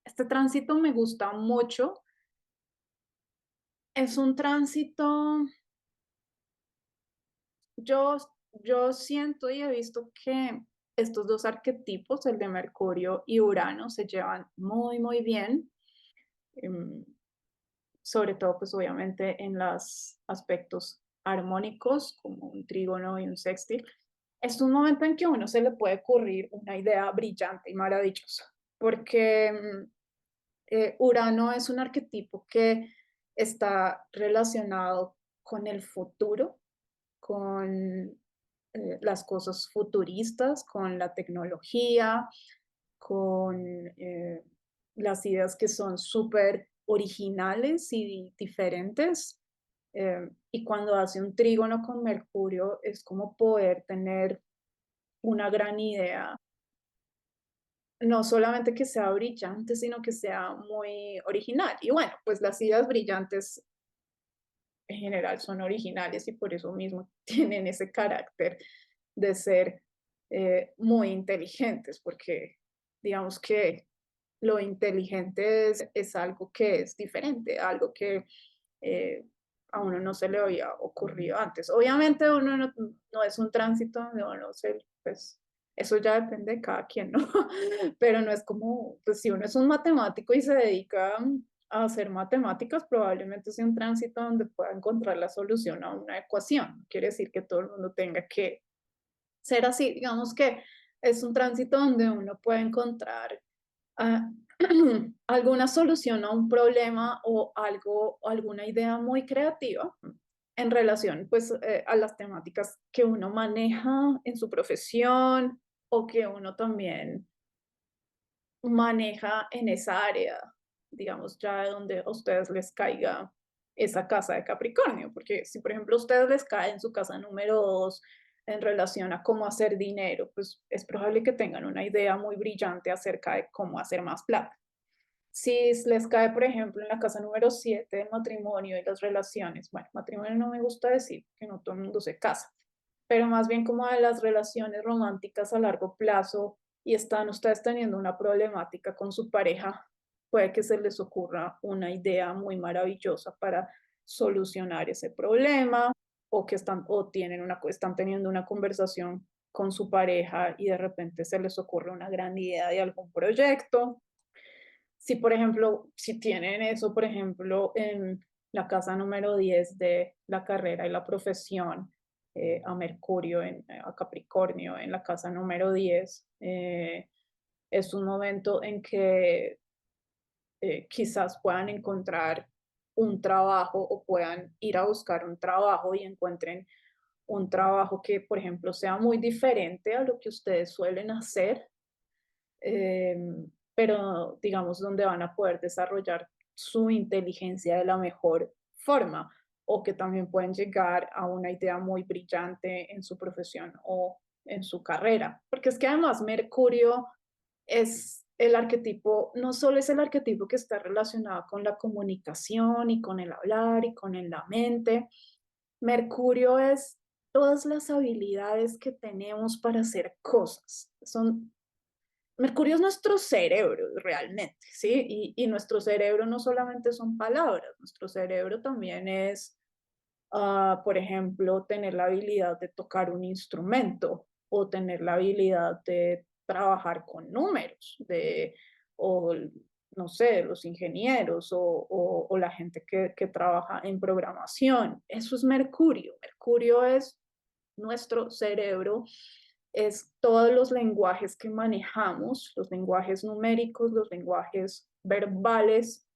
este tránsito me gusta mucho. Es un tránsito, yo, yo siento y he visto que estos dos arquetipos, el de Mercurio y Urano, se llevan muy, muy bien. em, Sobre todo, pues obviamente en los aspectos armónicos, como un trígono y un sextil. Es un momento en que a uno se le puede ocurrir una idea brillante y maravillosa, porque Urano es un arquetipo que está relacionado con el futuro, con las cosas futuristas, con la tecnología, con las ideas que son súper originales y diferentes. Y cuando hace un trígono con Mercurio es como poder tener una gran idea, no solamente que sea brillante, sino que sea muy original. Y bueno, pues las ideas brillantes en general son originales y por eso mismo tienen ese carácter de ser muy inteligentes, porque digamos que lo inteligente es algo que es diferente, algo que eh, a uno no se le había ocurrido antes. Obviamente uno no es un tránsito donde uno se, pues eso ya depende de cada quien, ¿no? Pero no es como, pues si uno es un matemático y se dedica a hacer matemáticas, probablemente sea un tránsito donde pueda encontrar la solución a una ecuación. No quiere decir que todo el mundo tenga que ser así. Digamos que es un tránsito donde uno puede encontrar ah, alguna solución a un problema o algo, o alguna idea muy creativa en relación pues a las temáticas que uno maneja en su profesión o que uno también maneja en esa área, digamos, ya donde a ustedes les caiga esa casa de Capricornio, porque si por ejemplo a ustedes les cae en su casa número 2 en relación a cómo hacer dinero, pues es probable que tengan una idea muy brillante acerca de cómo hacer más plata. Si les cae, por ejemplo, en la casa número 7 de matrimonio y las relaciones, bueno, matrimonio no me gusta decir que no todo el mundo se casa, pero más bien como de las relaciones románticas a largo plazo y están ustedes teniendo una problemática con su pareja, puede que se les ocurra una idea muy maravillosa para solucionar ese problema o que están o tienen están teniendo una conversación con su pareja y de repente se les ocurre una gran idea de algún proyecto. Si, por ejemplo, si tienen eso, por ejemplo, en la casa número 10 de la carrera y la profesión, a Mercurio, a Capricornio, en la casa número 10 es un momento en que quizás puedan encontrar un trabajo o puedan ir a buscar un trabajo y encuentren un trabajo que, por ejemplo, sea muy diferente a lo que ustedes suelen hacer, eh, pero digamos donde van a poder desarrollar su inteligencia de la mejor forma o que también pueden llegar a una idea muy brillante en su profesión o en su carrera. Porque es que además Mercurio es el arquetipo, no solo es el arquetipo que está relacionado con la comunicación y con el hablar y con la mente, Mercurio es todas las habilidades que tenemos para hacer cosas. Mercurio es nuestro cerebro realmente, ¿sí? Y nuestro cerebro no solamente son palabras, nuestro cerebro también es, por ejemplo, tener la habilidad de tocar un instrumento o tener la habilidad de trabajar con números, o no sé, los ingenieros o la gente que trabaja en programación. Eso es Mercurio. Mercurio es nuestro cerebro, es todos los lenguajes que manejamos, los lenguajes numéricos, los lenguajes verbales,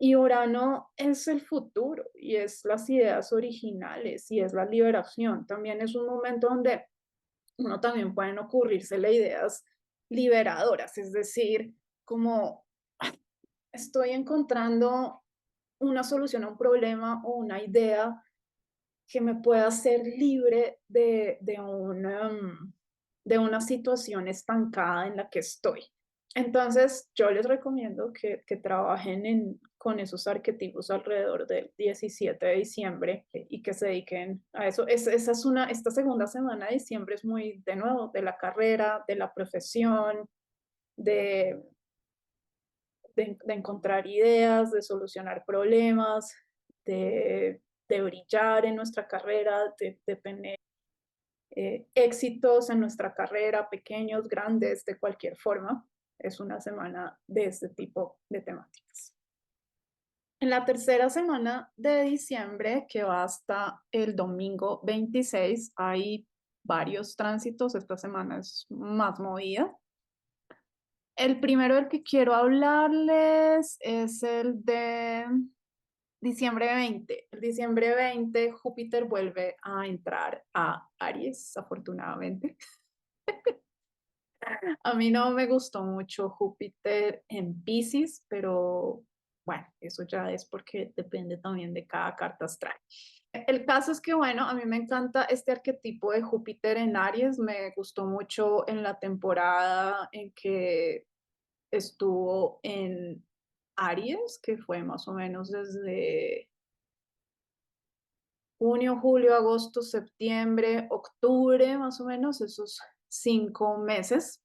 y Urano es el futuro y es las ideas originales y es la liberación. También es un momento donde uno también pueden ocurrirse las ideas liberadoras, es decir, como estoy encontrando una solución a un problema o una idea que me pueda hacer libre de una situación estancada en la que estoy. Entonces, yo les recomiendo que trabajen con esos arquetipos alrededor del 17 de diciembre y que se dediquen a eso. Esta segunda semana de diciembre es muy, de nuevo, de la carrera, de la profesión, de, de encontrar ideas, de solucionar problemas, de brillar en nuestra carrera, de tener éxitos en nuestra carrera, pequeños, grandes, de cualquier forma. Es una semana de este tipo de temáticas. En la tercera semana de diciembre, que va hasta el domingo 26, hay varios tránsitos. Esta semana es más movida. El primero del que quiero hablarles es el de diciembre 20. El diciembre 20, Júpiter vuelve a entrar a Aries, afortunadamente. A mí no me gustó mucho Júpiter en Piscis, pero bueno, eso ya es porque depende también de cada carta astral. El caso es que, bueno, a mí me encanta este arquetipo de Júpiter en Aries. Me gustó mucho en la temporada en que estuvo en Aries, que fue más o menos desde junio, julio, agosto, septiembre, octubre, más o menos, esos 5 meses.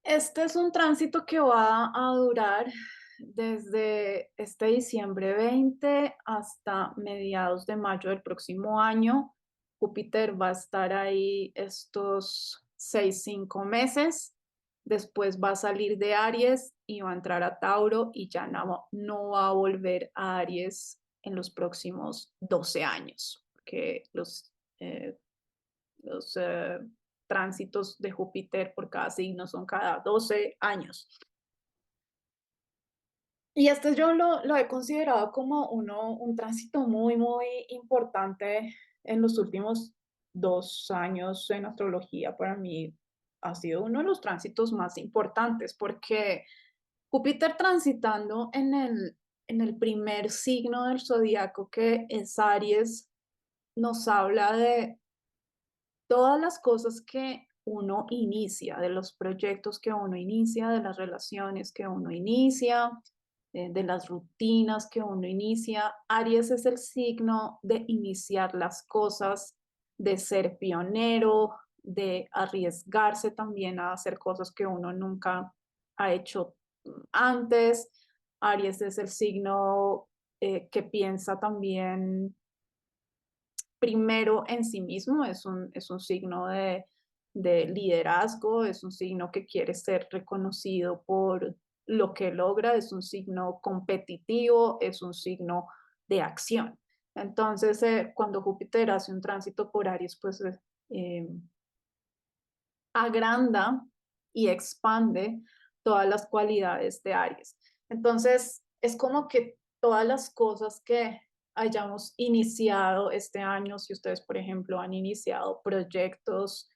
Este es un tránsito que va a durar desde este diciembre 20 hasta mediados de mayo del próximo año. Júpiter va a estar ahí estos 5 meses. Después va a salir de Aries y va a entrar a Tauro y ya no va a volver a Aries en los próximos 12 años, porque los tránsitos de Júpiter por cada signo son cada 12 años. Y este yo lo he considerado como un tránsito muy, muy importante en los últimos 2 años en astrología. Para mí ha sido uno de los tránsitos más importantes porque Júpiter transitando en el primer signo del zodiaco, que es Aries, nos habla de todas las cosas que uno inicia, de los proyectos que uno inicia, de las relaciones que uno inicia, de las rutinas que uno inicia. Aries es el signo de iniciar las cosas, de ser pionero, de arriesgarse también a hacer cosas que uno nunca ha hecho antes. Aries es el signo que piensa también primero en sí mismo, es un signo de liderazgo, es un signo que quiere ser reconocido por lo que logra, es un signo competitivo, es un signo de acción. Entonces, cuando Júpiter hace un tránsito por Aries, pues eh, agranda y expande todas las cualidades de Aries. Entonces, es como que todas las cosas que hayamos iniciado este año, si ustedes, por ejemplo, han iniciado proyectos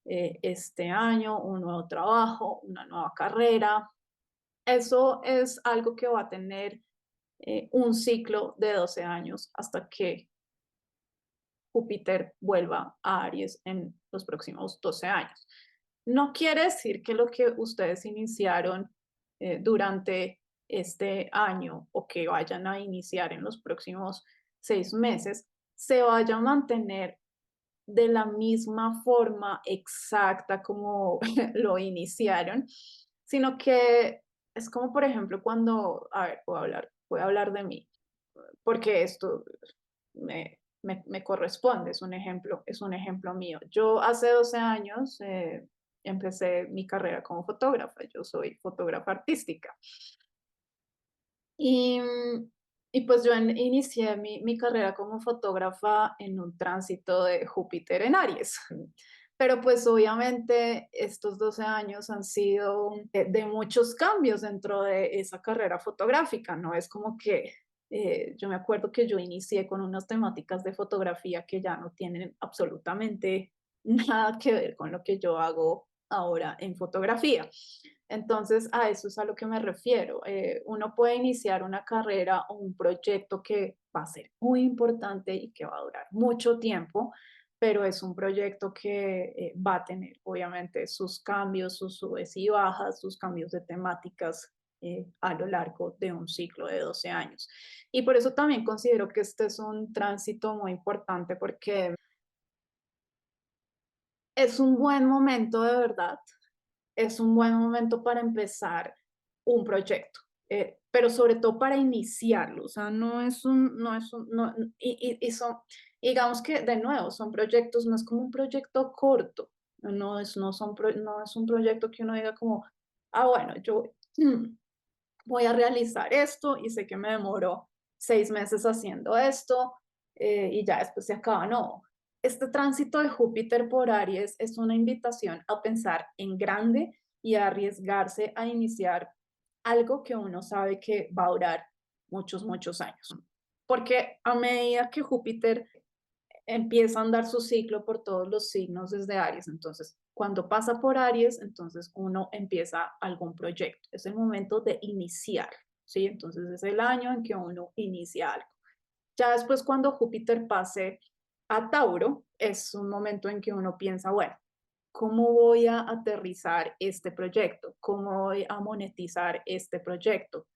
este año, un nuevo trabajo, una nueva carrera, eso es algo que va a tener un ciclo de 12 años hasta que Júpiter vuelva a Aries en los próximos 12 años. No quiere decir que lo que ustedes iniciaron durante este año o que vayan a iniciar en los próximos 6 meses se vaya a mantener de la misma forma exacta como lo iniciaron, sino que es como, por ejemplo, cuando, a ver, voy a hablar de mí, porque esto me corresponde, es un ejemplo mío. Yo hace 12 años empecé mi carrera como fotógrafa, yo soy fotógrafa artística. Y Y pues yo inicié mi carrera como fotógrafa en un tránsito de Júpiter en Aries. Pero pues obviamente estos 12 años han sido de muchos cambios dentro de esa carrera fotográfica, ¿no? Es como que yo me acuerdo que yo inicié con unas temáticas de fotografía que ya no tienen absolutamente nada que ver con lo que yo hago ahora en fotografía. Entonces, a eso es a lo que me refiero. Uno puede iniciar una carrera o un proyecto que va a ser muy importante y que va a durar mucho tiempo, pero es un proyecto que va a tener, obviamente, sus cambios, sus subes y bajas, sus cambios de temáticas a lo largo de un ciclo de 12 años. Y por eso también considero que este es un tránsito muy importante porque es un buen momento de verdad, es un buen momento para empezar un proyecto, pero sobre todo para iniciarlo, o sea, y son, digamos que de nuevo, son proyectos, no es como un proyecto corto, no es un proyecto que uno diga como, ah, bueno, yo voy a realizar esto y sé que me demoro 6 meses haciendo esto y ya después se acaba. No, este tránsito de Júpiter por Aries es una invitación a pensar en grande y a arriesgarse a iniciar algo que uno sabe que va a durar muchos, muchos años. Porque a medida que Júpiter empieza a andar su ciclo por todos los signos desde Aries. Entonces, cuando pasa por Aries, entonces uno empieza algún proyecto. Es el momento de iniciar, ¿sí? Entonces es el año en que uno inicia algo. Ya después, cuando Júpiter pase a Tauro, es un momento en que uno piensa, bueno, ¿cómo voy a aterrizar este proyecto? ¿Cómo voy a monetizar este proyecto?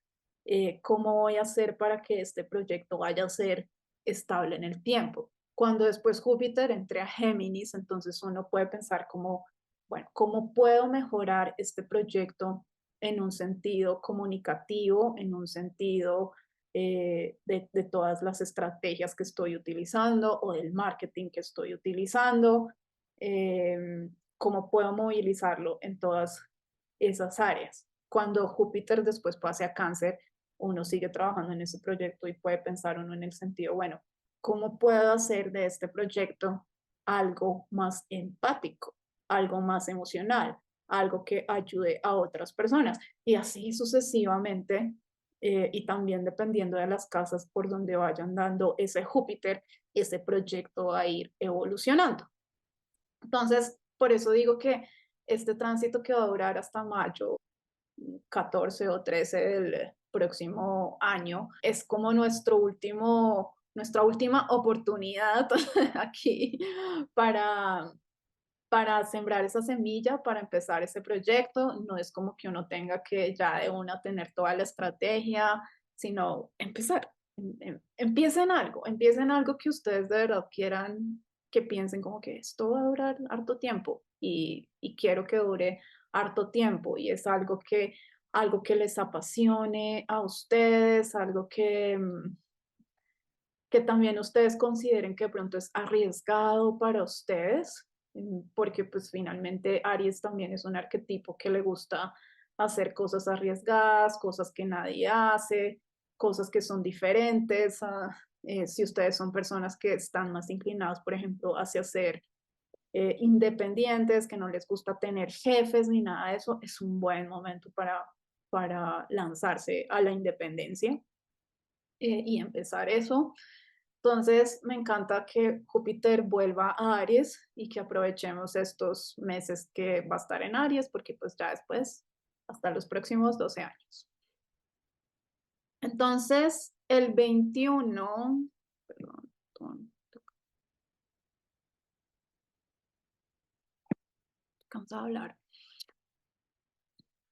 ¿Cómo voy a hacer para que este proyecto vaya a ser estable en el tiempo? Cuando después Júpiter entre a Géminis, entonces uno puede pensar como, bueno, ¿cómo puedo mejorar este proyecto en un sentido comunicativo, en un sentido de todas las estrategias que estoy utilizando o del marketing que estoy utilizando? ¿Cómo puedo movilizarlo en todas esas áreas? Cuando Júpiter después pase a Cáncer, uno sigue trabajando en ese proyecto y puede pensar uno en el sentido, bueno, ¿cómo puedo hacer de este proyecto algo más empático, algo más emocional, algo que ayude a otras personas? Y así sucesivamente, y también dependiendo de las casas por donde vayan dando ese Júpiter, ese proyecto va a ir evolucionando. Entonces, por eso digo que este tránsito que va a durar hasta mayo 14 o 13 del próximo año. Es como nuestra última oportunidad aquí para, para sembrar esa semilla, para empezar ese proyecto. No es como que uno tenga que ya de una tener toda la estrategia, sino empezar. Empiecen algo que ustedes de verdad quieran, que piensen como que esto va a durar harto tiempo y quiero que dure harto tiempo y es algo que les apasione a ustedes, algo que también ustedes consideren que de pronto es arriesgado para ustedes, porque pues finalmente Aries también es un arquetipo que le gusta hacer cosas arriesgadas, cosas que nadie hace, cosas que son diferentes. Si ustedes son personas que están más inclinados, por ejemplo, hacia ser independientes, que no les gusta tener jefes ni nada de eso, es un buen momento para lanzarse a la independencia y empezar eso. Entonces, me encanta que Júpiter vuelva a Aries y que aprovechemos estos meses que va a estar en Aries, porque pues ya después, hasta los próximos 12 años. Entonces, el 21, perdón, cansado de hablar.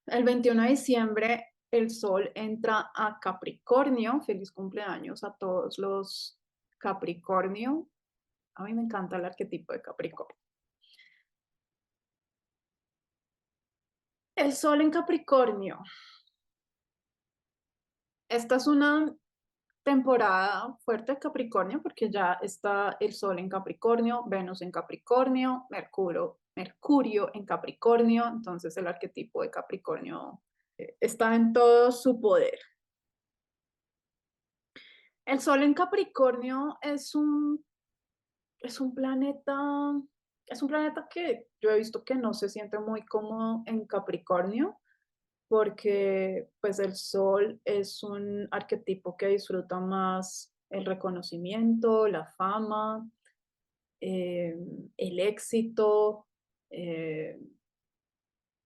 El 21 de diciembre, el Sol entra a Capricornio. Feliz cumpleaños a todos los Capricornio. A mí me encanta el arquetipo de Capricornio. El Sol en Capricornio. Esta es una temporada fuerte de Capricornio porque ya está el Sol en Capricornio, Venus en Capricornio, Mercurio en Capricornio, entonces el arquetipo de Capricornio está en todo su poder. El Sol en Capricornio es un planeta, es un planeta que yo he visto que no se siente muy cómodo en Capricornio, porque pues el Sol es un arquetipo que disfruta más el reconocimiento, la fama, eh, el éxito, eh,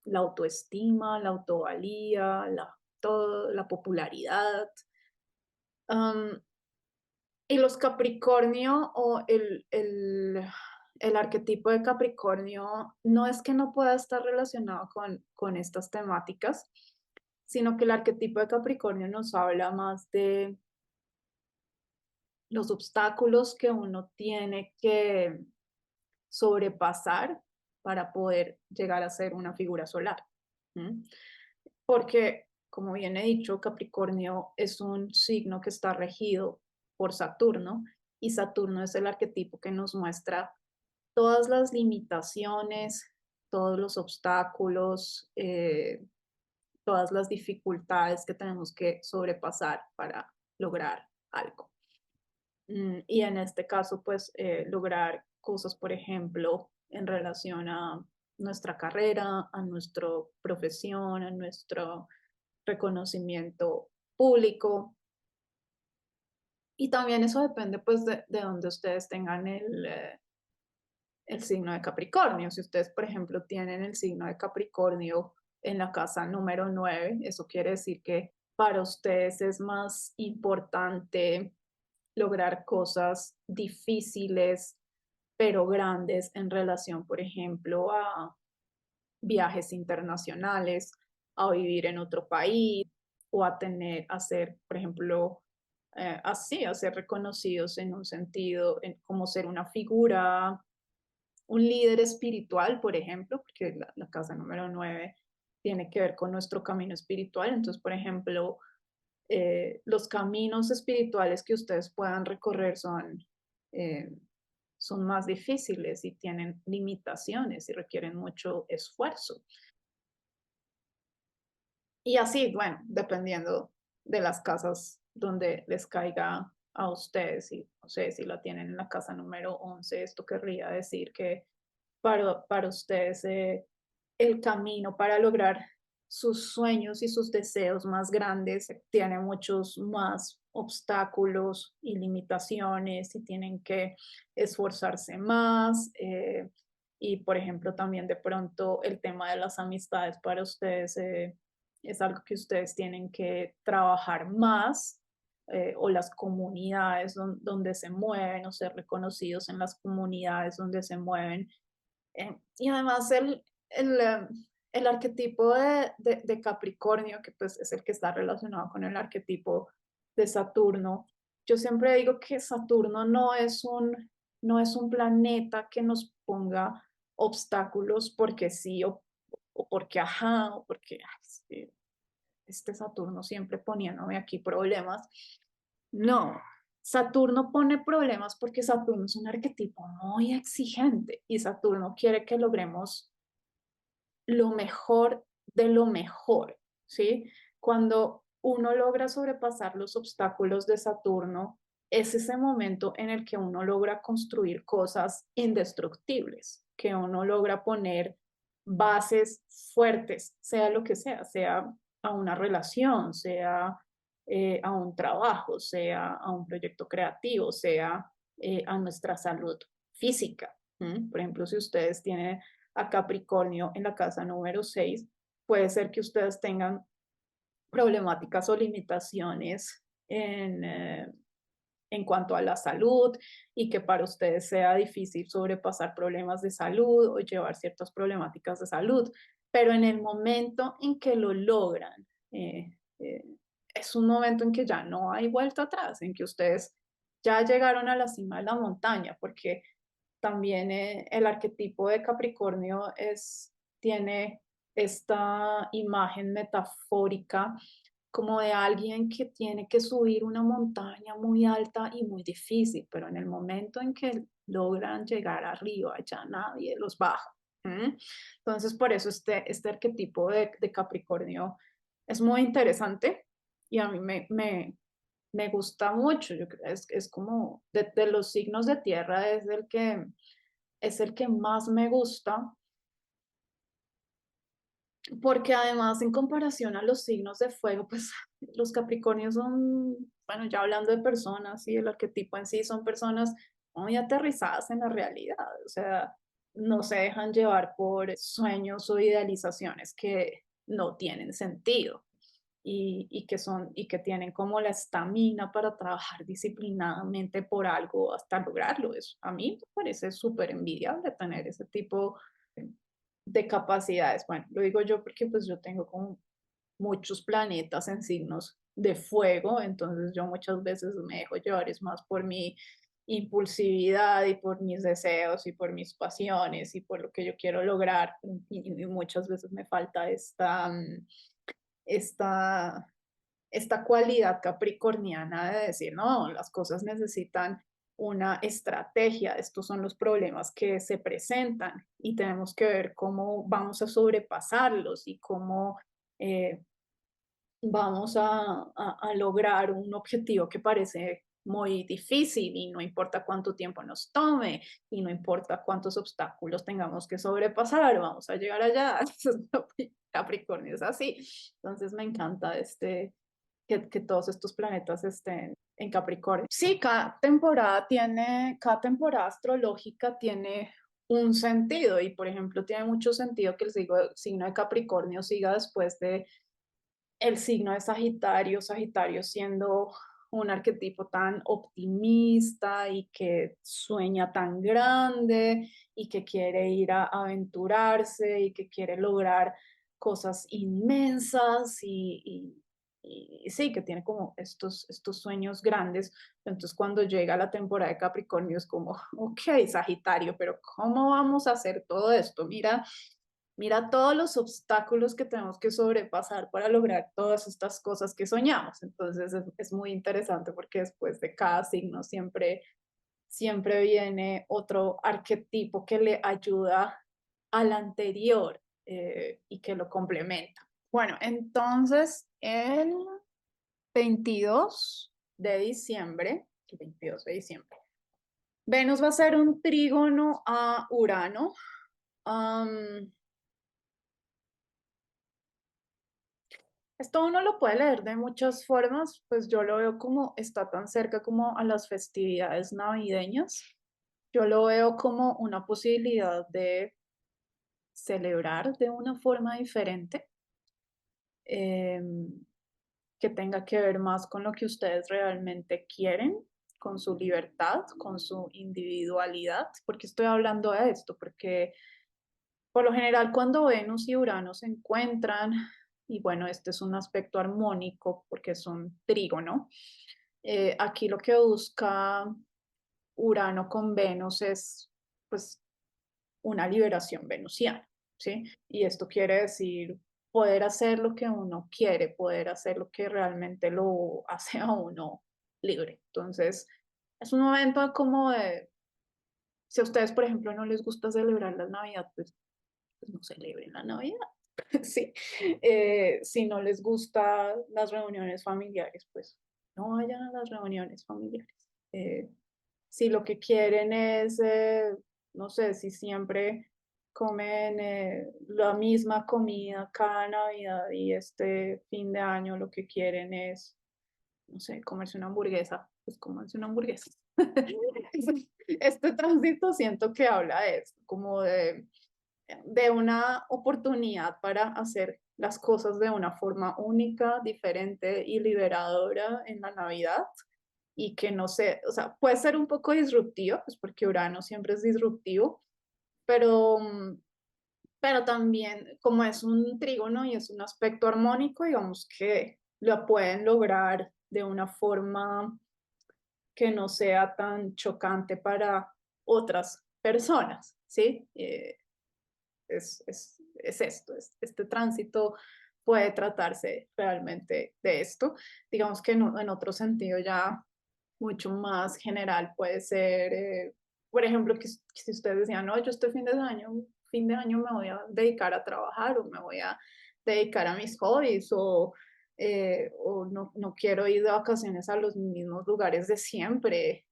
la autoestima, la autovalía, la popularidad. Am, y los Capricornio o el arquetipo de Capricornio no es que no pueda estar relacionado con estas temáticas, sino que el arquetipo de Capricornio nos habla más de los obstáculos que uno tiene que sobrepasar para poder llegar a ser una figura solar. ¿M? Porque, como bien he dicho, Capricornio es un signo que está regido por Saturno y Saturno es el arquetipo que nos muestra todas las limitaciones, todos los obstáculos, todas las dificultades que tenemos que sobrepasar para lograr algo. Y en este caso, pues lograr cosas, por ejemplo, en relación a nuestra carrera, a nuestra profesión, a nuestro reconocimiento público. Y también eso depende pues de donde ustedes tengan el signo de Capricornio. Si ustedes, por ejemplo, tienen el signo de Capricornio en la casa número 9, eso quiere decir que para ustedes es más importante lograr cosas difíciles, pero grandes en relación, por ejemplo, a viajes internacionales, a vivir en otro país o a tener, a ser, por ejemplo, así, a ser reconocidos en un sentido, como ser una figura, un líder espiritual, por ejemplo, porque la casa número 9 tiene que ver con nuestro camino espiritual. Entonces, por ejemplo, los caminos espirituales que ustedes puedan recorrer eh, son más difíciles y tienen limitaciones y requieren mucho esfuerzo. Y así, bueno, dependiendo de las casas donde les caiga a ustedes, y no sé si la tienen en la casa número 11, esto querría decir que para ustedes el camino para lograr sus sueños y sus deseos más grandes tiene muchos más obstáculos y limitaciones y tienen que esforzarse más. Y, por ejemplo, también de pronto el tema de las amistades para ustedes es algo que ustedes tienen que trabajar más, o las comunidades donde se mueven o ser reconocidos en las comunidades donde se mueven. Y además el arquetipo de Capricornio, que pues es el que está relacionado con el arquetipo de Saturno, yo siempre digo que Saturno no es un planeta que nos ponga obstáculos porque sí o porque ajá, o porque ay, sí, este Saturno siempre poniéndome aquí problemas. No, Saturno pone problemas porque Saturno es un arquetipo muy exigente y Saturno quiere que logremos lo mejor de lo mejor, ¿sí? Cuando uno logra sobrepasar los obstáculos de Saturno, es ese momento en el que uno logra construir cosas indestructibles, que uno logra poner bases fuertes, sea lo que sea a una relación, sea a un trabajo, sea a un proyecto creativo, sea a nuestra salud física. Por ejemplo, si ustedes tienen a Capricornio en la casa número 6, puede ser que ustedes tengan problemáticas o limitaciones en cuanto a la salud y que para ustedes sea difícil sobrepasar problemas de salud o llevar ciertas problemáticas de salud, pero en el momento en que lo logran, eh, eh, es un momento en que ya no hay vuelta atrás, en que ustedes ya llegaron a la cima de la montaña, porque también el arquetipo de Capricornio tiene esta imagen metafórica como de alguien que tiene que subir una montaña muy alta y muy difícil, pero en el momento en que logran llegar arriba, ya nadie los baja. Entonces, por eso este arquetipo de Capricornio es muy interesante y a mí me gusta mucho. Yo creo, es como de los signos de tierra es el que más me gusta, porque además en comparación a los signos de fuego, pues los Capricornios son, bueno, ya hablando de personas y el arquetipo en sí, son personas muy aterrizadas en la realidad, o sea, no se dejan llevar por sueños o idealizaciones que no tienen sentido y que tienen como la estamina para trabajar disciplinadamente por algo hasta lograrlo. A mí me parece súper envidiable tener ese tipo de capacidades. Bueno, lo digo yo porque pues yo tengo como muchos planetas en signos de fuego, entonces yo muchas veces me dejo llevar es más por mi impulsividad y por mis deseos y por mis pasiones y por lo que yo quiero lograr y muchas veces me falta esta, esta cualidad capricorniana de decir, no, las cosas necesitan una estrategia, estos son los problemas que se presentan y tenemos que ver cómo vamos a sobrepasarlos y cómo eh, vamos a lograr un objetivo que parece muy difícil y no importa cuánto tiempo nos tome y no importa cuántos obstáculos tengamos que sobrepasar, vamos a llegar allá. Capricornio es así. Entonces me encanta que todos estos planetas estén en Capricornio. Sí, cada temporada astrológica tiene un sentido y, por ejemplo, tiene mucho sentido que signo de Capricornio siga después de el signo de Sagitario, Sagitario siendo un arquetipo tan optimista y que sueña tan grande y que quiere ir a aventurarse y que quiere lograr cosas inmensas y sí, que tiene como estos sueños grandes. Entonces cuando llega la temporada de Capricornio es como, ok, Sagitario, pero ¿cómo vamos a hacer todo esto? Mira todos los obstáculos que tenemos que sobrepasar para lograr todas estas cosas que soñamos. Entonces es muy interesante porque después de cada signo siempre viene otro arquetipo que le ayuda al anterior y que lo complementa. Bueno, entonces el 22 de diciembre, el 22 de diciembre, Venus va a ser un trígono a Urano. Um, Esto uno lo puede leer de muchas formas, pues yo lo veo como está tan cerca como a las festividades navideñas. Yo lo veo como una posibilidad de celebrar de una forma diferente, eh, que tenga que ver más con lo que ustedes realmente quieren, con su libertad, con su individualidad. ¿Por qué estoy hablando de esto? Porque por lo general, cuando Venus y Urano se encuentran, y bueno, este es un aspecto armónico porque es un trígono, aquí lo que busca Urano con Venus es pues una liberación venusiana, ¿sí? Y esto quiere decir poder hacer lo que uno quiere, poder hacer lo que realmente lo hace a uno libre. Entonces, es un momento como de, si a ustedes, por ejemplo, no les gusta celebrar la Navidad, pues no celebren la Navidad. Sí, si no les gusta las reuniones familiares, pues no vayan a las reuniones familiares. Eh, si lo que quieren es, no sé, si siempre comen la misma comida cada Navidad y este fin de año lo que quieren es, no sé, comerse una hamburguesa, pues comerse una hamburguesa. Este tránsito siento que habla de esto, como de una oportunidad para hacer las cosas de una forma única, diferente y liberadora en la Navidad y que no sé, o sea, puede ser un poco disruptivo, pues porque Urano siempre es disruptivo, pero, pero también como es un trígono y es un aspecto armónico, digamos que lo pueden lograr de una forma que no sea tan chocante para otras personas, ¿sí? Es esto, este tránsito puede tratarse realmente de esto. Digamos que en otro sentido ya mucho más general puede ser, por ejemplo, que si ustedes decían, no, yo este fin de año me voy a dedicar a trabajar o me voy a dedicar a mis hobbies o o no quiero ir de vacaciones a los mismos lugares de siempre,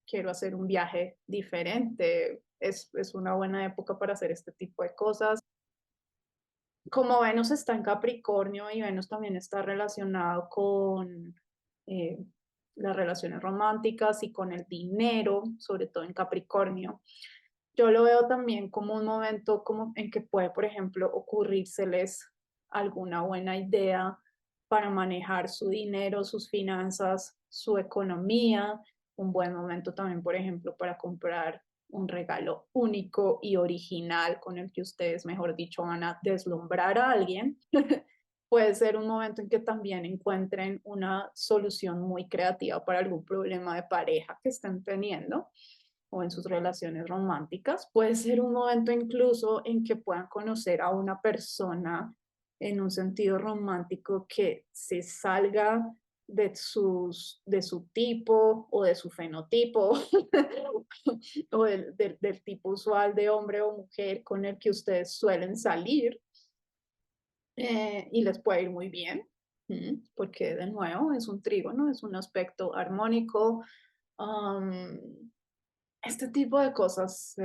quiero hacer un viaje diferente. Es una buena época para hacer este tipo de cosas. Como Venus está en Capricornio y Venus también está relacionado con eh, las relaciones románticas y con el dinero, sobre todo en Capricornio, yo lo veo también como un momento como en que puede, por ejemplo, ocurrírseles alguna buena idea para manejar su dinero, sus finanzas, su economía. Un buen momento también, por ejemplo, para comprar un regalo único y original con el que ustedes, mejor dicho, van a deslumbrar a alguien. Puede ser un momento en que también encuentren una solución muy creativa para algún problema de pareja que estén teniendo o en sus relaciones románticas. Puede ser un momento incluso en que puedan conocer a una persona en un sentido romántico que se salga de su tipo o de su fenotipo o del tipo usual de hombre o mujer con el que ustedes suelen salir, y les puede ir muy bien, porque de nuevo es un trígono, es un aspecto armónico. Um, este tipo de cosas,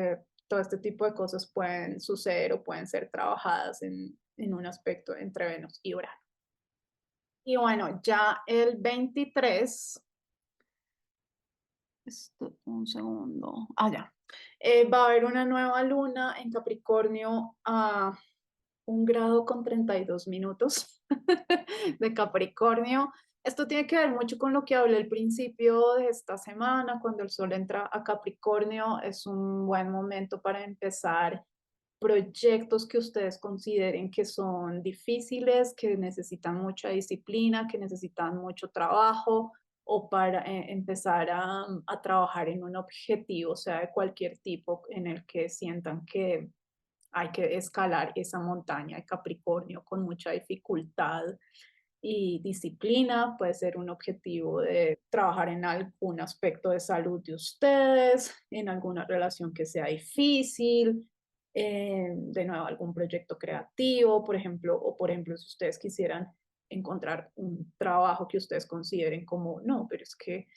todo este tipo de cosas pueden suceder o pueden ser trabajadas en un aspecto entre Venus y Urano. Y bueno, ya el 23, un segundo, ya, va a haber una nueva luna en Capricornio a 1 grado con 32 minutos de Capricornio. Esto tiene que ver mucho con lo que hablé al principio de esta semana, cuando el Sol entra a Capricornio, es un buen momento para empezar proyectos que ustedes consideren que son difíciles, que necesitan mucha disciplina, que necesitan mucho trabajo, o para empezar a trabajar en un objetivo, sea de cualquier tipo, en el que sientan que hay que escalar esa montaña de Capricornio con mucha dificultad y disciplina. Puede ser un objetivo de trabajar en algún aspecto de salud de ustedes, en alguna relación que sea difícil, de nuevo algún proyecto creativo, por ejemplo, o por ejemplo si ustedes quisieran encontrar un trabajo que ustedes consideren como, no, pero es que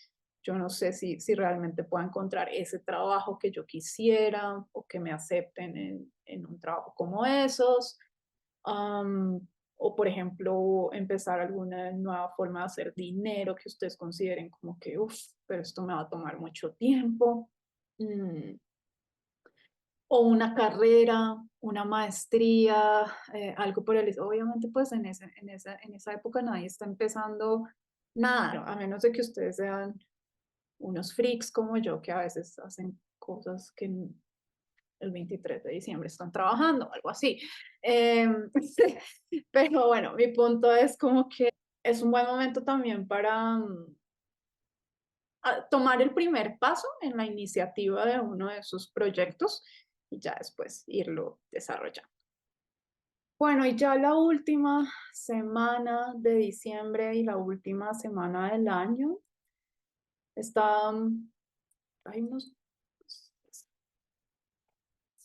yo no sé si realmente puedo encontrar ese trabajo que yo quisiera o que me acepten en un trabajo como esos. Um, o, por ejemplo, empezar alguna nueva forma de hacer dinero que ustedes consideren como que, uff, pero esto me va a tomar mucho tiempo. Mm, o una carrera, una maestría, algo por el estilo. Obviamente, pues en esa época nadie está empezando nada, a menos de que ustedes sean unos freaks como yo que a veces hacen cosas que el 23 de diciembre están trabajando, algo así. Pero bueno, mi punto es como que es un buen momento también para tomar el primer paso en la iniciativa de uno de sus proyectos y ya después irlo desarrollando. Bueno, y ya la última semana de diciembre y la última semana del año está, hay unos, es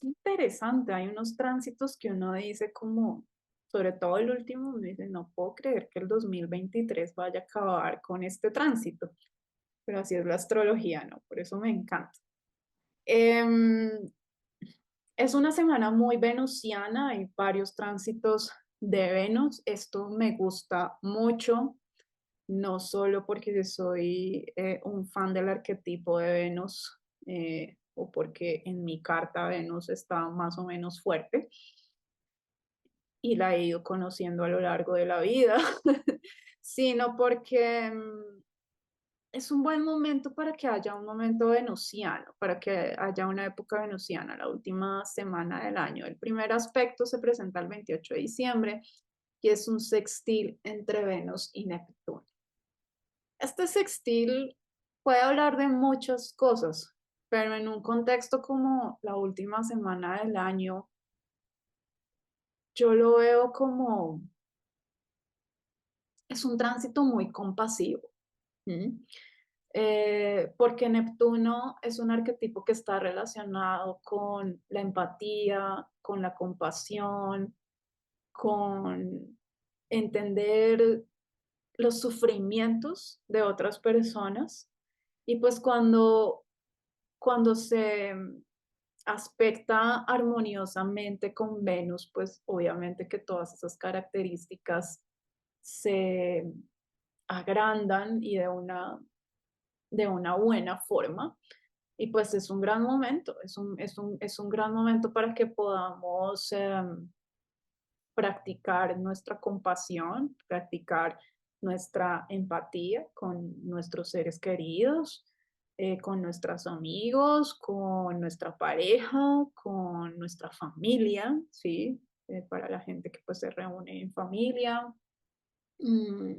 interesante, hay unos tránsitos que uno dice como, sobre todo el último, uno dice, no puedo creer que el 2023 vaya a acabar con este tránsito, pero así es la astrología, ¿no? Por eso me encanta. Em, es una semana muy venusiana, hay varios tránsitos de Venus, esto me gusta mucho, no solo porque soy un fan del arquetipo de Venus, o porque en mi carta Venus está más o menos fuerte y la he ido conociendo a lo largo de la vida, sino porque es un buen momento para que haya un momento venusiano, para que haya una época venusiana, la última semana del año. El primer aspecto se presenta el 28 de diciembre y es un sextil entre Venus y Neptuno. Este sextil puede hablar de muchas cosas, pero en un contexto como la última semana del año, yo lo veo como, es un tránsito muy compasivo. ¿Mm? Porque Neptuno es un arquetipo que está relacionado con la empatía, con la compasión, con entender los sufrimientos de otras personas. Y pues cuando se aspecta armoniosamente con Venus, pues obviamente que todas esas características se agrandan y de una buena forma. Y pues es un gran momento, es un gran momento para que podamos practicar nuestra compasión, practicar nuestra empatía con nuestros seres queridos, con nuestros amigos, con nuestra pareja, con nuestra familia, ¿sí? Para la gente que pues se reúne en familia, mm,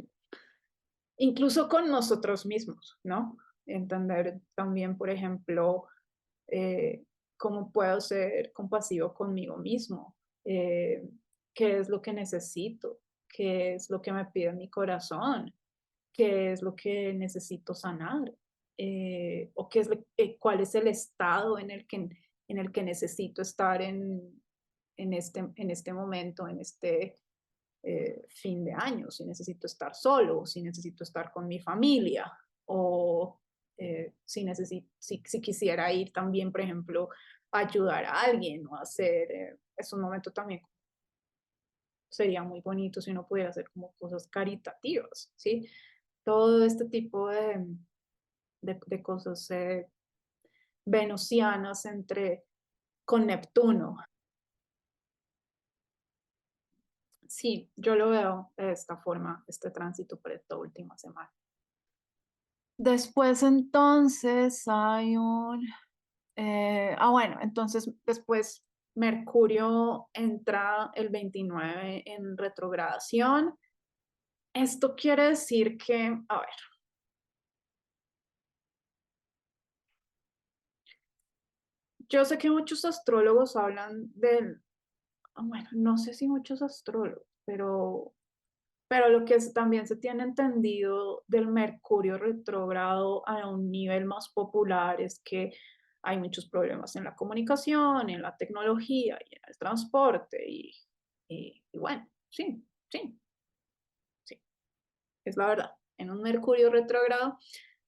incluso con nosotros mismos, ¿no? Entender también, por ejemplo, eh, cómo puedo ser compasivo conmigo mismo, eh, qué es lo que necesito, qué es lo que me pide mi corazón, qué es lo que necesito sanar, o qué es cuál es el estado en el que necesito estar en este momento, en este fin de año, si necesito estar solo, si necesito estar con mi familia, o si quisiera ir también, por ejemplo, a ayudar a alguien o hacer, es un momento también, sería muy bonito si uno pudiera hacer como cosas caritativas, ¿sí? Todo este tipo de cosas venusianas con Neptuno. Sí, yo lo veo de esta forma, este tránsito por esta última semana. Después entonces hay bueno, entonces después Mercurio entra el 29 en retrogradación. Esto quiere decir que, a ver, yo sé que muchos astrólogos hablan bueno, no sé si muchos astrólogos, pero lo que también se tiene entendido del Mercurio retrógrado a un nivel más popular es que hay muchos problemas en la comunicación, en la tecnología y en el transporte. Y bueno, sí, sí, sí, es la verdad. En un Mercurio retrógrado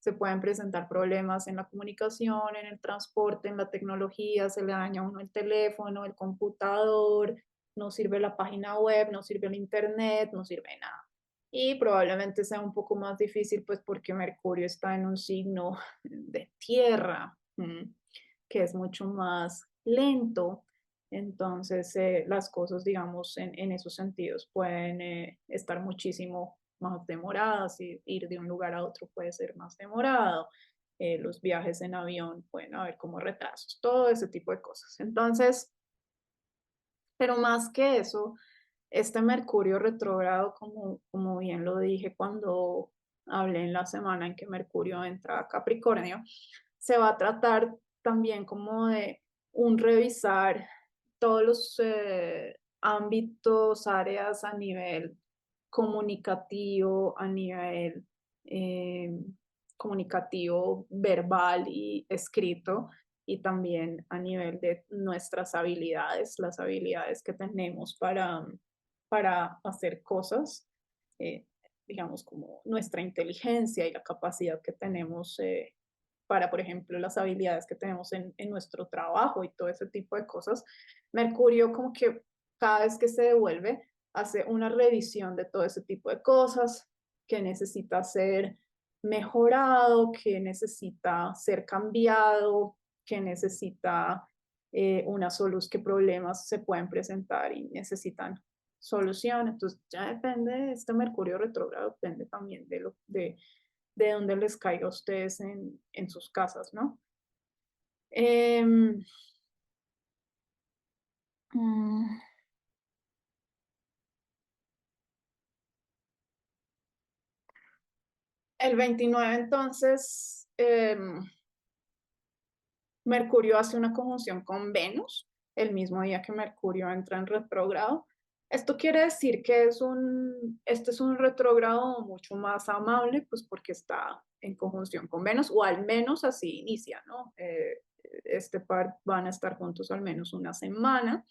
se pueden presentar problemas en la comunicación, en el transporte, en la tecnología, se le daña a uno el teléfono, el computador, no sirve la página web, no sirve el internet, no sirve nada. Y probablemente sea un poco más difícil, pues porque Mercurio está en un signo de tierra, que es mucho más lento. Entonces, las cosas, digamos, en esos sentidos pueden estar muchísimo más demoradas, y ir de un lugar a otro puede ser más demorado. Los viajes en avión pueden haber como retrasos, todo ese tipo de cosas. Entonces, pero más que eso, este Mercurio retrógrado, como bien lo dije cuando hablé en la semana en que Mercurio entra a Capricornio, se va a tratar también como de un revisar todos los ámbitos, áreas a nivel comunicativo, a nivel eh, comunicativo verbal y escrito, y también a nivel de nuestras habilidades, las habilidades que tenemos para hacer cosas, eh, digamos, como nuestra inteligencia y la capacidad que tenemos para, por ejemplo, las habilidades que tenemos en nuestro trabajo y todo ese tipo de cosas. Mercurio como que cada vez que se devuelve hace una revisión de todo ese tipo de cosas que necesita ser mejorado, que necesita ser cambiado, que necesita una solución, que problemas se pueden presentar y necesitan solución. Entonces ya depende de este Mercurio retrógrado, depende también de dónde les caiga a ustedes en sus casas, ¿no? Em, mm, el 29 entonces, Mercurio hace una conjunción con Venus el mismo día que Mercurio entra en retrógrado. Esto quiere decir que este es un retrógrado mucho más amable, pues porque está en conjunción con Venus, o al menos así inicia, ¿no? Este par van a estar juntos al menos una semana.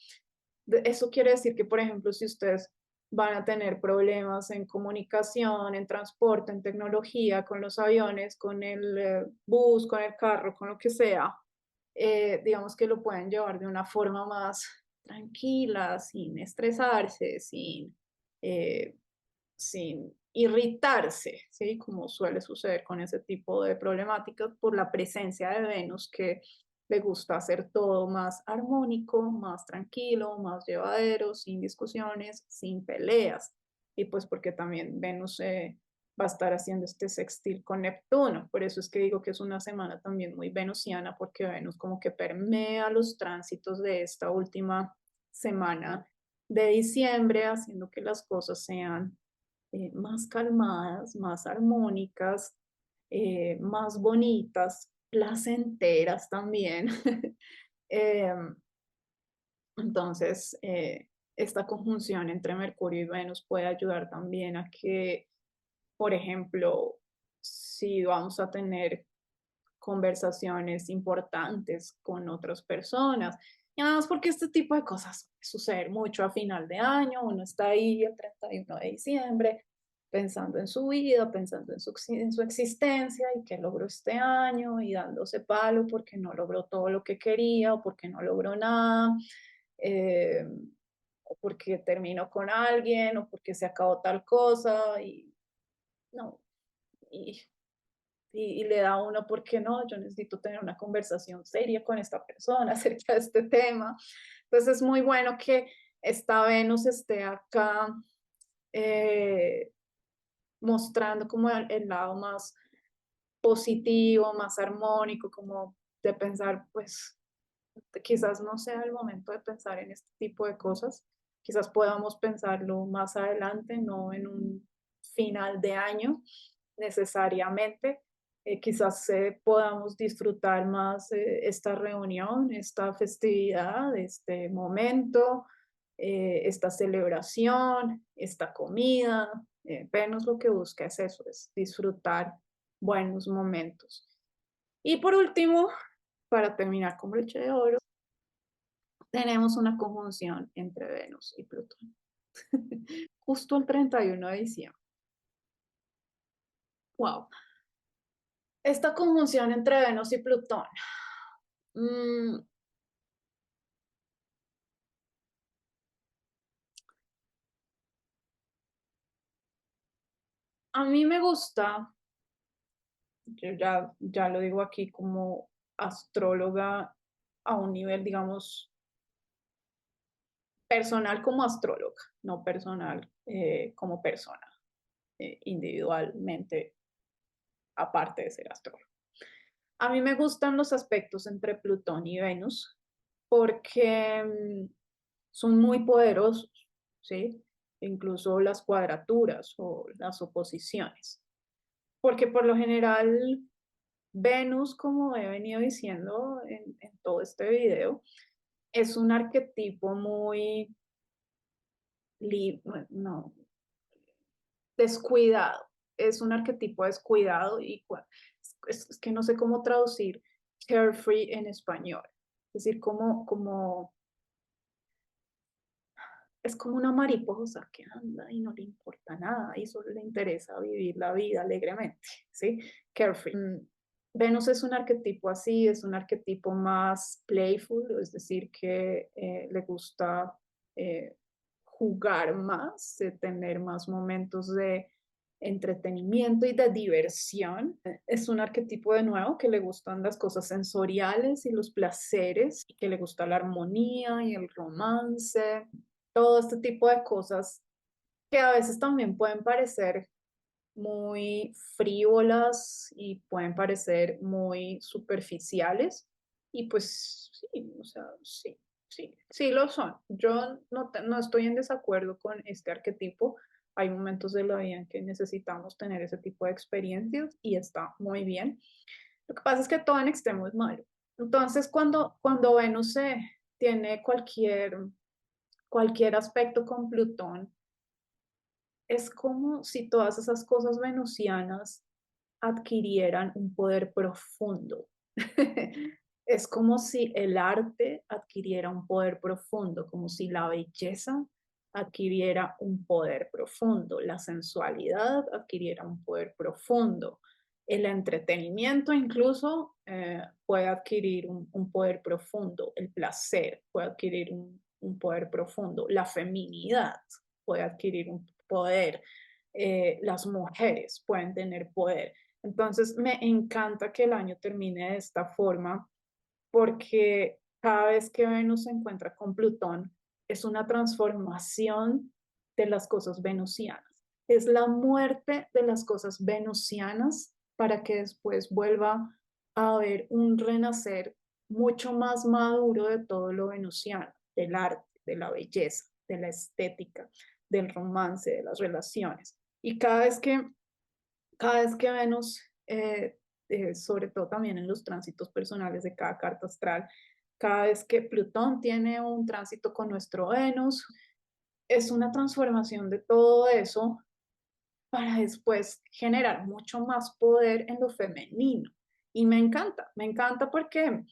Eso quiere decir que, por ejemplo, si ustedes van a tener problemas en comunicación, en transporte, en tecnología, con los aviones, con el bus, con el carro, con lo que sea. Digamos que lo pueden llevar de una forma más tranquila, sin estresarse, eh, sin irritarse, ¿sí? Como suele suceder con ese tipo de problemáticas por la presencia de Venus, que le gusta hacer todo más armónico, más tranquilo, más llevadero, sin discusiones, sin peleas. Y pues porque también Venus va a estar haciendo este sextil con Neptuno. Por eso es que digo que es una semana también muy venusiana, porque Venus como que permea los tránsitos de esta última semana de diciembre, haciendo que las cosas sean más calmadas, más armónicas, más bonitas, placenteras también. Eh, entonces, esta conjunción entre Mercurio y Venus puede ayudar también a que, por ejemplo, si vamos a tener conversaciones importantes con otras personas. Y además porque este tipo de cosas suceden mucho a final de año, uno está ahí el 31 de diciembre pensando en su vida, pensando en su existencia y qué logró este año y dándose palo porque no logró todo lo que quería o porque no logró nada, eh, o porque terminó con alguien o porque se acabó tal cosa y no, y y le da a uno, ¿por qué no? Yo necesito tener una conversación seria con esta persona acerca de este tema. Entonces es muy bueno que esta Venus esté acá eh, mostrando como el lado más positivo, más armónico, como de pensar, pues quizás no sea el momento de pensar en este tipo de cosas, quizás podamos pensarlo más adelante, no en un final de año necesariamente. Quizás podamos disfrutar más esta reunión, esta festividad, este momento, esta celebración, esta comida. Venus lo que busca es eso, es disfrutar buenos momentos. Y por último, para terminar con broche de oro, tenemos una conjunción entre Venus y Plutón. Justo el 31 de diciembre. Wow. Esta conjunción entre Venus y Plutón. mm, a mí me gusta, yo ya lo digo aquí como astróloga a un nivel, digamos, personal como astróloga, no personal como persona, individualmente, aparte de ser astróloga. A mí me gustan los aspectos entre Plutón y Venus porque son muy poderosos, ¿sí? Incluso las cuadraturas o las oposiciones. Porque por lo general, Venus, como he venido diciendo en todo este video, es un arquetipo muy, no, descuidado. Es un arquetipo descuidado y es que no sé cómo traducir carefree en español. Es decir, es como una mariposa que anda y no le importa nada y solo le interesa vivir la vida alegremente, ¿sí? Carefree. Venus es un arquetipo así, es un arquetipo más playful, es decir, que le gusta eh, jugar más, de tener más momentos de entretenimiento y de diversión. Es un arquetipo de nuevo que le gustan las cosas sensoriales y los placeres, y que le gusta la armonía y el romance, todo este tipo de cosas que a veces también pueden parecer muy frívolas y pueden parecer muy superficiales. Y pues sí, o sea, sí lo son. Yo no estoy en desacuerdo con este arquetipo. Hay momentos de la vida en que necesitamos tener ese tipo de experiencias y está muy bien. Lo que pasa es que todo en extremo es malo. Entonces, cuando Venus tiene cualquier aspecto con Plutón, es como si todas esas cosas venusianas adquirieran un poder profundo. Es como si el arte adquiriera un poder profundo, como si la belleza adquiriera un poder profundo, la sensualidad adquiriera un poder profundo, el entretenimiento incluso puede adquirir un poder profundo, el placer puede adquirir un poder profundo, la feminidad puede adquirir un poder, las mujeres pueden tener poder. Entonces me encanta que el año termine de esta forma porque cada vez que Venus se encuentra con Plutón es una transformación de las cosas venusianas. Es la muerte de las cosas venusianas para que después vuelva a haber un renacer mucho más maduro de todo lo venusiano, del arte, de la belleza, de la estética, del romance, de las relaciones. Y cada vez que Venus, sobre todo también en los tránsitos personales de cada carta astral, cada vez que Plutón tiene un tránsito con nuestro Venus, es una transformación de todo eso para después generar mucho más poder en lo femenino. Y me encanta porque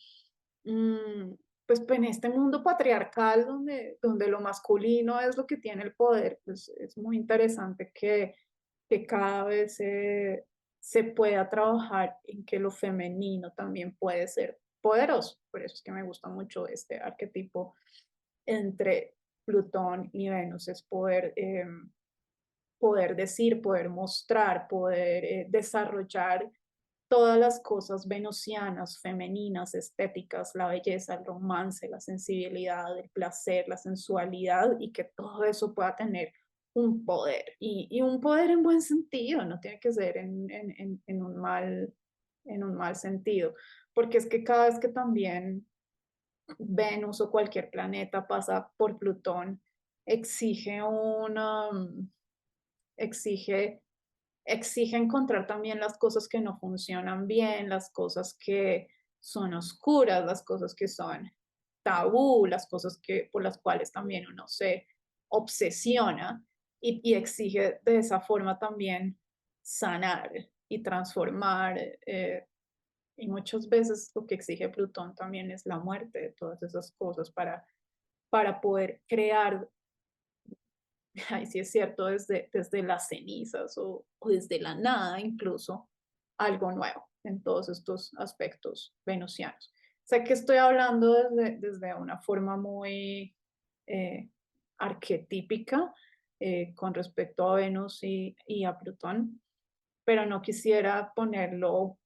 mm, pues en este mundo patriarcal donde lo masculino es lo que tiene el poder, pues es muy interesante que cada vez se pueda trabajar en que lo femenino también puede ser poderoso. Por eso es que me gusta mucho este arquetipo entre Plutón y Venus, es poder decir, poder mostrar, poder desarrollar todas las cosas venusianas, femeninas, estéticas, la belleza, el romance, la sensibilidad, el placer, la sensualidad y que todo eso pueda tener un poder y un poder en buen sentido, no tiene que ser en un mal sentido, porque es que cada vez que también Venus o cualquier planeta pasa por Plutón, exige una, exige exige encontrar también las cosas que no funcionan bien, las cosas que son oscuras, las cosas que son tabú, las cosas por las cuales también uno se obsesiona y exige de esa forma también sanar y transformar. Y muchas veces lo que exige Plutón también es la muerte de todas esas cosas para poder crear, ay, sí es cierto, desde las cenizas o desde la nada incluso, algo nuevo en todos estos aspectos venusianos. Sé que estoy hablando desde una forma muy eh, arquetípica con respecto a Venus y a Plutón, pero no quisiera ponerlo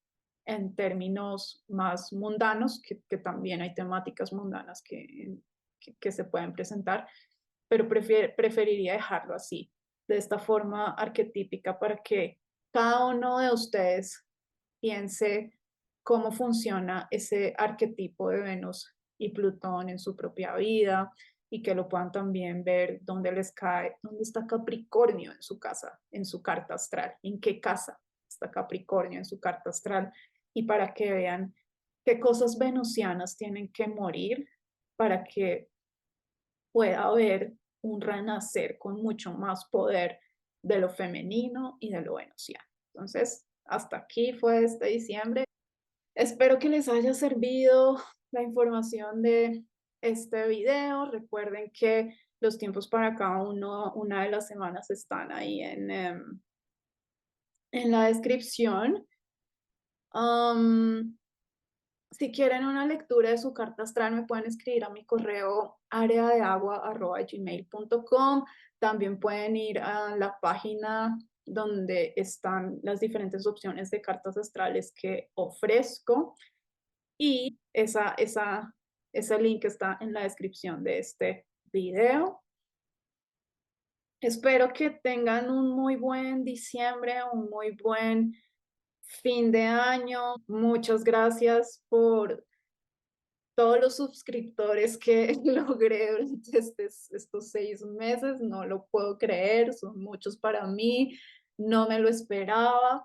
en términos más mundanos, que también hay temáticas mundanas que se pueden presentar, pero preferiría dejarlo así, de esta forma arquetípica, para que cada uno de ustedes piense cómo funciona ese arquetipo de Venus y Plutón en su propia vida y que lo puedan también ver dónde les cae, dónde está Capricornio en su casa, en su carta astral, en qué casa está Capricornio en su carta astral y para que vean qué cosas venusianas tienen que morir para que pueda haber un renacer con mucho más poder de lo femenino y de lo venusiano. Entonces, hasta aquí fue este diciembre. Espero que les haya servido la información de este video. Recuerden que los tiempos para cada una de las semanas están ahí en la descripción. Um, Si quieren una lectura de su carta astral, me pueden escribir a mi correo areadeagua@gmail.com. También pueden ir a la página donde están las diferentes opciones de cartas astrales que ofrezco y ese link está en la descripción de este video. Espero que tengan un muy buen diciembre, un muy buen fin de año. Muchas gracias por todos los suscriptores que logré durante estos 6 meses. No lo puedo creer, son muchos para mí, no me lo esperaba.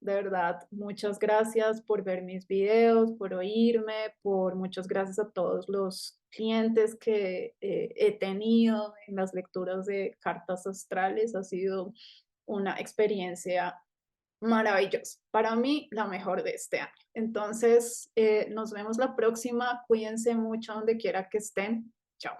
De verdad, muchas gracias por ver mis videos, por oírme, muchas gracias a todos los clientes que he tenido en las lecturas de cartas astrales. Ha sido una experiencia maravilloso. Para mí, la mejor de este año. Entonces, nos vemos la próxima. Cuídense mucho donde quiera que estén. Chao.